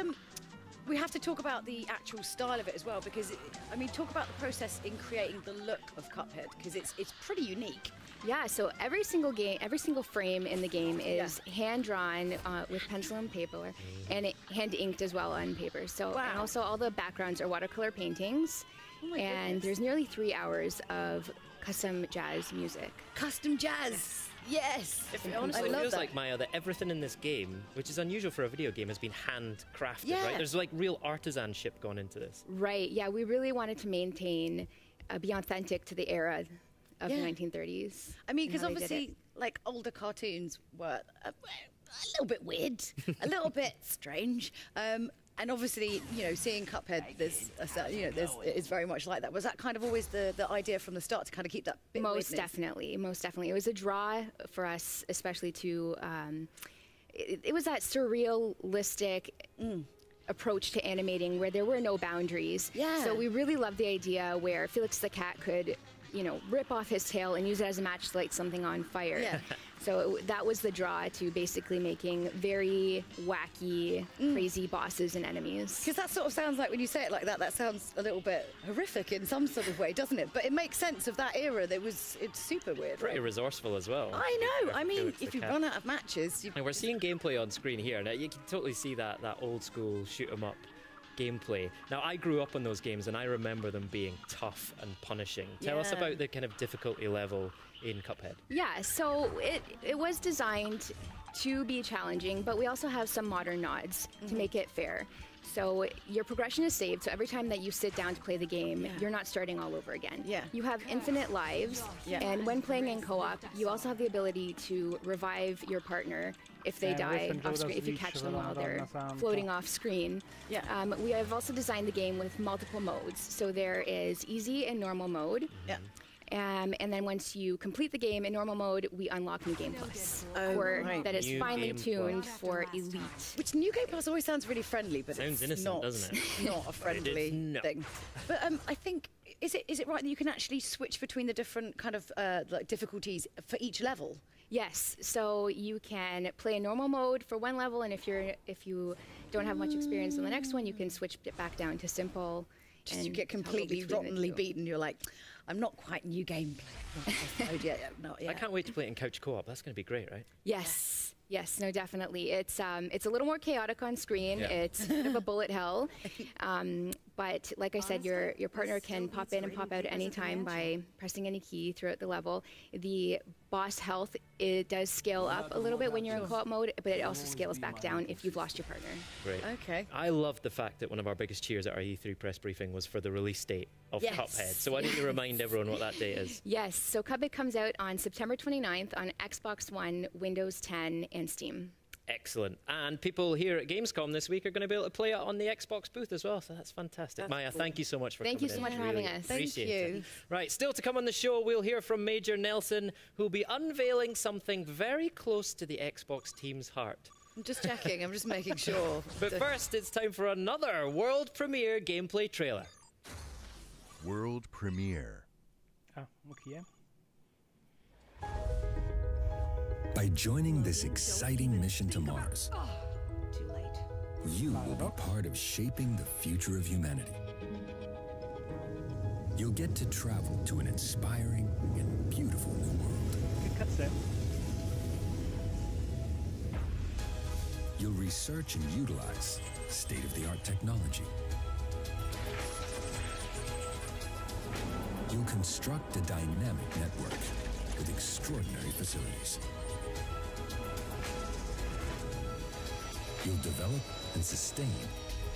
we have to talk about the actual style of it as well, because I mean, talk about the process in creating the look of Cuphead, because it's pretty unique. Yeah, so every single frame in the game is hand-drawn with pencil and paper, and hand-inked as well on paper. So, and also all the backgrounds are watercolor paintings, and there's nearly 3 hours of custom jazz music. Custom jazz! Yes! It honestly feels like, Maya, that everything in this game, which is unusual for a video game, has been handcrafted, right? There's like real artisanship gone into this. Right, yeah, we really wanted to maintain, be authentic to the era of the 1930s. I mean, because obviously, like, older cartoons were a little bit weird, a little bit strange. And obviously, you know, seeing Cuphead, it's very much like that. Was that kind of always the idea from the start, to kind of keep that bit Most definitely. It was a draw for us, especially to, it was that surrealistic approach to animating where there were no boundaries. Yeah. So we really loved the idea where Felix the cat could, you know, rip off his tail and use it as a match to light something on fire. Yeah. So that was the draw to basically making very wacky, crazy bosses and enemies. Because that sort of sounds like, when you say it like that, that sounds a little bit horrific in some sort of way, doesn't it? But it makes sense of that era. It's super weird. Pretty resourceful as well. I know. I mean, if you run out of matches... And we're seeing gameplay on screen here. Now, you can totally see that old school shoot-'em-up gameplay. Now, I grew up on those games and I remember them being tough and punishing. Tell us about the kind of difficulty level in Cuphead. Yeah, so it was designed to be challenging, but we also have some modern nods to make it fair. So your progression is saved, so every time that you sit down to play the game, you're not starting all over again. Yeah. You have infinite lives, and when playing in co-op, you also have the ability to revive your partner if they die off screen, if you catch them while they're floating off screen. Yeah. We have also designed the game with multiple modes. So there is easy and normal mode. Yeah. And then once you complete the game in normal mode, we unlock New Game Plus, that is finely tuned for Elite. Which New Game Plus always sounds really friendly, but sounds innocent, not, doesn't it? Not a friendly thing. But I think, is it right that you can actually switch between the different kind of like difficulties for each level? Yes, so you can play in normal mode for one level, and if you don't have much experience on the next one, you can switch it back down to simple. And you get completely rottenly beaten. You're like, I'm not quite New Game Plus. I can't wait to play it in couch co-op. That's going to be great, right? Yes. Yes, no, definitely. It's a little more chaotic on screen. Yeah. It's a bit of a bullet hell. But like I said, your partner can pop in and pop out anytime by pressing any key throughout the level. The boss health, it does scale up a little bit when you're in co-op mode, but it also scales back down if you've lost your partner. Great. Okay. I love the fact that one of our biggest cheers at our E3 press briefing was for the release date of Cuphead. So why don't you remind everyone what that date is? Yes, so Cuphead comes out on September 29th on Xbox One, Windows 10, and Steam. Excellent. And people here at Gamescom this week are going to be able to play it on the Xbox booth as well, so that's fantastic. Maya, thank you so much for coming in. Thank you so much for having us. Thank you. Right, still to come on the show, we'll hear from Major Nelson, who'll be unveiling something very close to the Xbox team's heart. I'm just checking, I'm just making sure. But first, it's time for another world premiere gameplay trailer. World premiere. Okay. By joining this exciting mission to Mars, too late. You will be part of shaping the future of humanity. You'll get to travel to an inspiring and beautiful new world. You'll research and utilize state-of-the-art technology. You'll construct a dynamic network with extraordinary facilities. You'll develop and sustain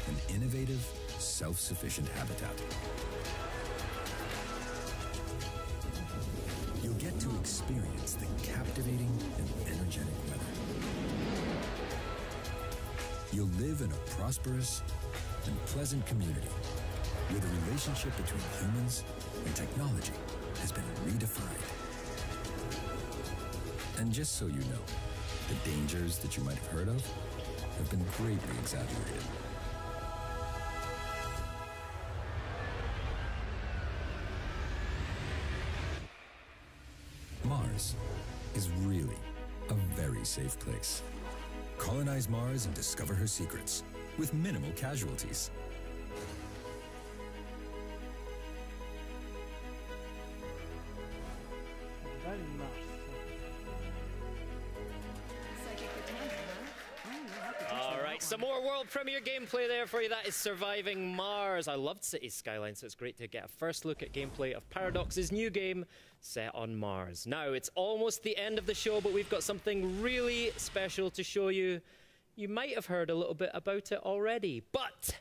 an innovative, self-sufficient habitat. You'll get to experience the captivating and energetic weather. You'll live in a prosperous and pleasant community where the relationship between humans and technology has been redefined. And just so you know, the dangers that you might have heard of have been greatly exaggerated. Mars is really a very safe place. Colonize Mars and discover her secrets. with minimal casualties. All right, some more world premiere gameplay there for you. That is Surviving Mars. I loved Cities Skylines, so it's great to get a first look at gameplay of Paradox's new game set on Mars. Now, it's almost the end of the show, but we've got something really special to show you. You might have heard a little bit about it already, but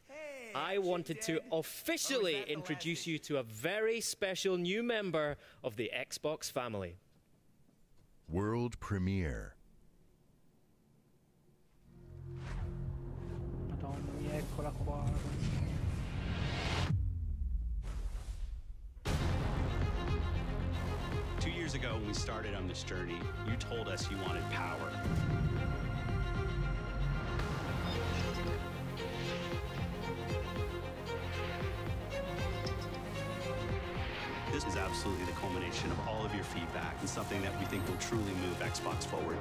I wanted to officially introduce you to a very special new member of the Xbox family. World premiere. Madonna, eccola qua. 2 years ago, when we started on this journey, you told us you wanted power. This is absolutely the culmination of all of your feedback and something that we think will truly move Xbox forward.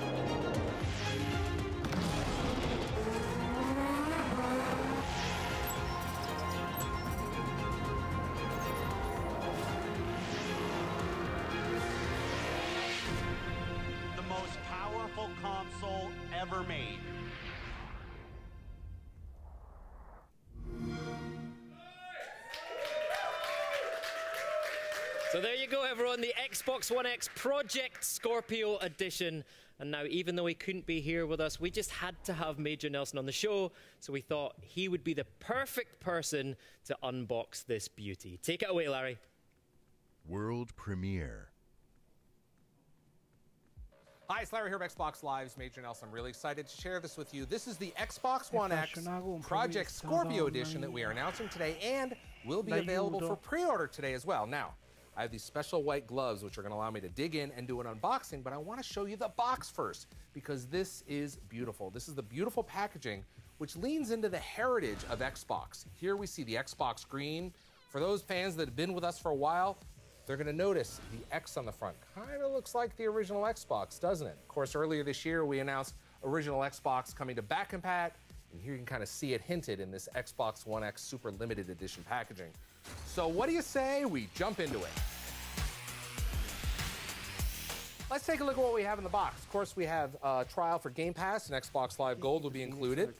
The most powerful console ever made. So there you go, everyone, the Xbox One X Project Scorpio Edition. And now, even though he couldn't be here with us, we just had to have Major Nelson on the show, so we thought he would be the perfect person to unbox this beauty. Take it away, Larry. World premiere. Hi, it's Larry here of Xbox Live's Major Nelson. I'm really excited to share this with you. This is the Xbox One X Project Scorpio Edition that we are announcing today and will be available for pre-order today as well. Now, I have these special white gloves which are going to allow me to dig in and do an unboxing, but I want to show you the box first because this is beautiful. This is the beautiful packaging which leans into the heritage of Xbox. Here we see the Xbox green. For those fans that have been with us for a while, they're going to notice the X on the front. Kind of looks like the original Xbox, doesn't it? Of course, earlier this year we announced original Xbox coming to back compat, and here you can kind of see it hinted in this Xbox One X Super Limited Edition packaging. So what do you say we jump into it? Let's take a look at what we have in the box. Of course, we have a trial for Game Pass, and Xbox Live Gold will be included.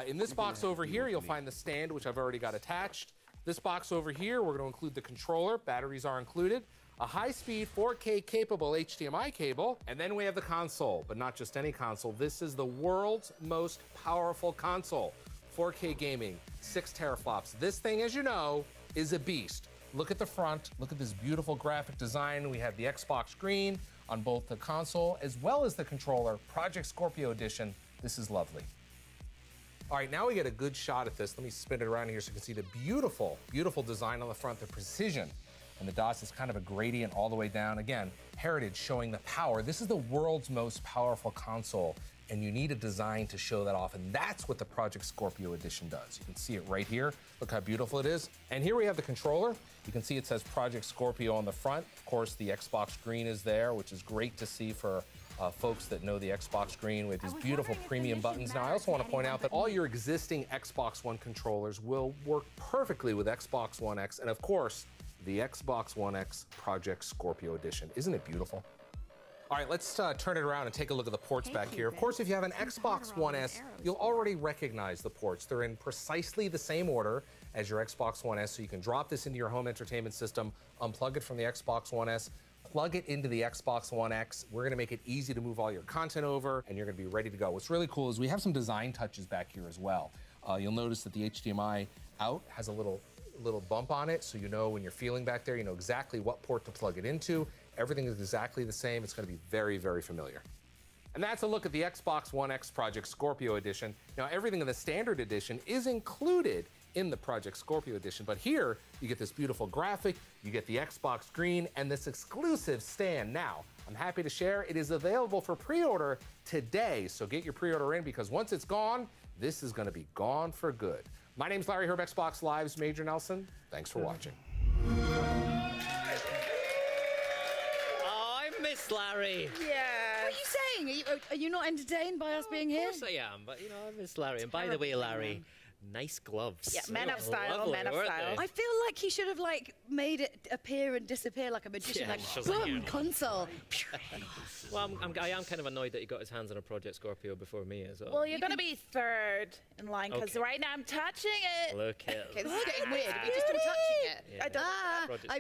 In this box over here, you'll find the stand, which I've already got attached. This box over here, we're going to include the controller. Batteries are included. A high-speed 4K capable HDMI cable. And then we have the console, but not just any console. This is the world's most powerful console. 4K gaming, 6 teraflops. This thing, as you know, is a beast. Look at the front. Look at this beautiful graphic design. We have the Xbox screen on both the console as well as the controller. Project Scorpio Edition. This is lovely. All right, now we get a good shot at this. Let me spin it around here so you can see the beautiful, beautiful design on the front, the precision. And the DOS is kind of a gradient all the way down. Again, heritage showing the power. This is the world's most powerful console, and you need a design to show that off, and that's what the Project Scorpio Edition does. You can see it right here. Look how beautiful it is. And here we have the controller. You can see it says Project Scorpio on the front. Of course, the Xbox screen is there, which is great to see for folks that know the Xbox screen with these beautiful premium buttons. Now, I also want to point out that all your existing Xbox One controllers will work perfectly with Xbox One X, and of course, the Xbox One X Project Scorpio Edition. Isn't it beautiful? All right, let's turn it around and take a look at the ports back here. Of course, if you have an Xbox One S, you'll already recognize the ports. They're in precisely the same order as your Xbox One S, so you can drop this into your home entertainment system, unplug it from the Xbox One S, plug it into the Xbox One X. We're gonna make it easy to move all your content over, and you're gonna be ready to go. What's really cool is we have some design touches back here as well. You'll notice that the HDMI out has a little bump on it, so you know when you're feeling back there, you know exactly what port to plug it into. Everything is exactly the same. It's going to be very, very familiar. And that's a look at the Xbox One X Project Scorpio Edition. Now, everything in the standard edition is included in the Project Scorpio Edition, but here you get this beautiful graphic, you get the Xbox screen, and this exclusive stand. Now, I'm happy to share it is available for pre-order today, so get your pre-order in because once it's gone, this is going to be gone for good. My name's Larry Herb, Xbox Live's Major Nelson. Thanks for watching. Oh, I miss Larry. Yeah. What are you saying? Are you not entertained by us being here? Of course I am, but you know, I miss Larry. And by the way, Larry, Nice gloves. Yeah, man of style, Lovely, man of style. I feel like he should have like made it appear and disappear like a magician, Yeah, like boom, console. Well, I am kind of annoyed that he got his hands on a Project Scorpio before me as well. Well, you're going to be third in line because right now I'm touching it. Look at Okay, this is getting weird. We just don't touching it.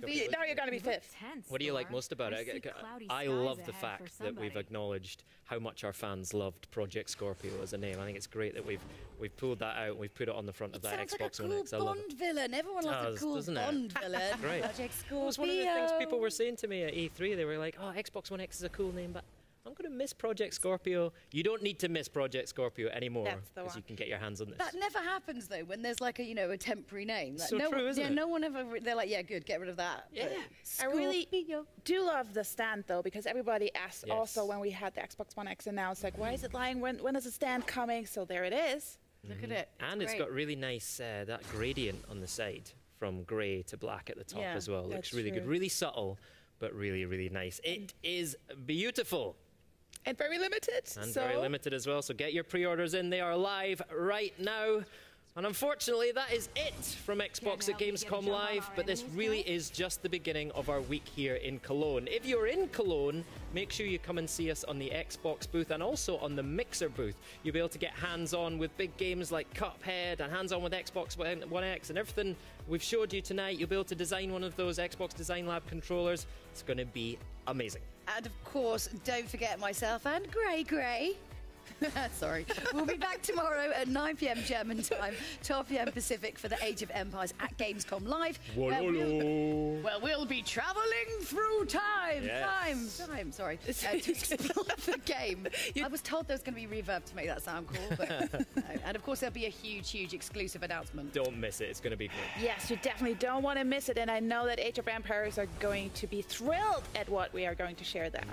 Yeah. Now you're going to be fifth. What do you like most about it? I love the fact that we've acknowledged how much our fans loved Project Scorpio as a name. I think it's great that we've pulled that out and we've put it on the front of that Xbox One X. Sounds like a cool Bond villain. Everyone loves a cool Bond villain. Great. Project Scorpio. It was one of the things people were saying to me at E3. They were like, "Oh, Xbox One X is a cool name, but I'm going to miss Project Scorpio." You don't need to miss Project Scorpio anymore because you can get your hands on this. That never happens though when there's like a temporary name. Like, So true, isn't it? No one ever. They're like, yeah, good, get rid of that. Yeah. I really do love the stand though, because everybody asked also when we had the Xbox One X announced, like, why is it lying? When is the stand coming? So there it is. Look at it. And it's got really nice that gradient on the side from grey to black at the top as well. Looks really good. Really subtle, but really, really nice. It is beautiful. And very limited. And very limited as well. So get your pre-orders in. They are live right now. And unfortunately, that is it from Xbox at Gamescom Live. But this really is just the beginning of our week here in Cologne. If you're in Cologne, make sure you come and see us on the Xbox booth and also on the Mixer booth. You'll be able to get hands-on with big games like Cuphead and hands-on with Xbox One X and everything we've showed you tonight. You'll be able to design one of those Xbox Design Lab controllers. It's going to be amazing. And of course, don't forget myself and Grey. Sorry. We'll be back tomorrow at 9 p.m. German time, 12 p.m. Pacific for the Age of Empires at Gamescom Live. Where we'll be traveling through time. Yes. Time, sorry. To explore the game. I was told there was going to be reverb to make that sound cool. But, no. And of course, there'll be a huge exclusive announcement. Don't miss it. It's going to be great. Yes, you definitely don't want to miss it. And I know that Age of Empires are going to be thrilled at what we are going to share there.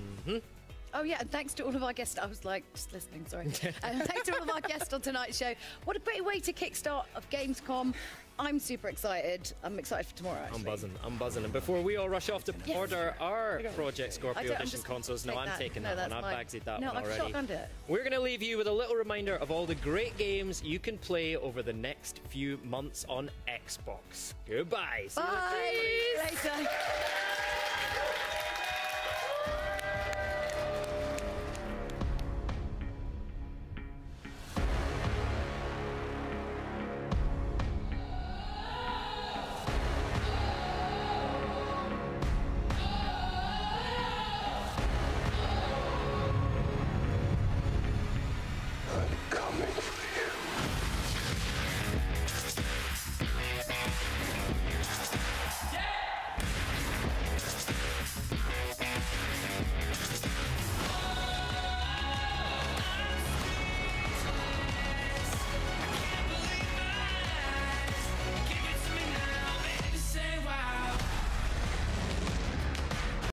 Oh yeah, and thanks to all of our guests. I was like, just listening, sorry. Thanks to all of our guests on tonight's show. What a great way to kickstart of Gamescom. I'm super excited. I'm excited for tomorrow, actually. I'm buzzing. And before we all rush off to order our Project Scorpio Edition consoles, I'm taking that one. I've bagsied that one already. I've shotgunned it. We're going to leave you with a little reminder of all the great games you can play over the next few months on Xbox. Goodbye. Bye. See you later.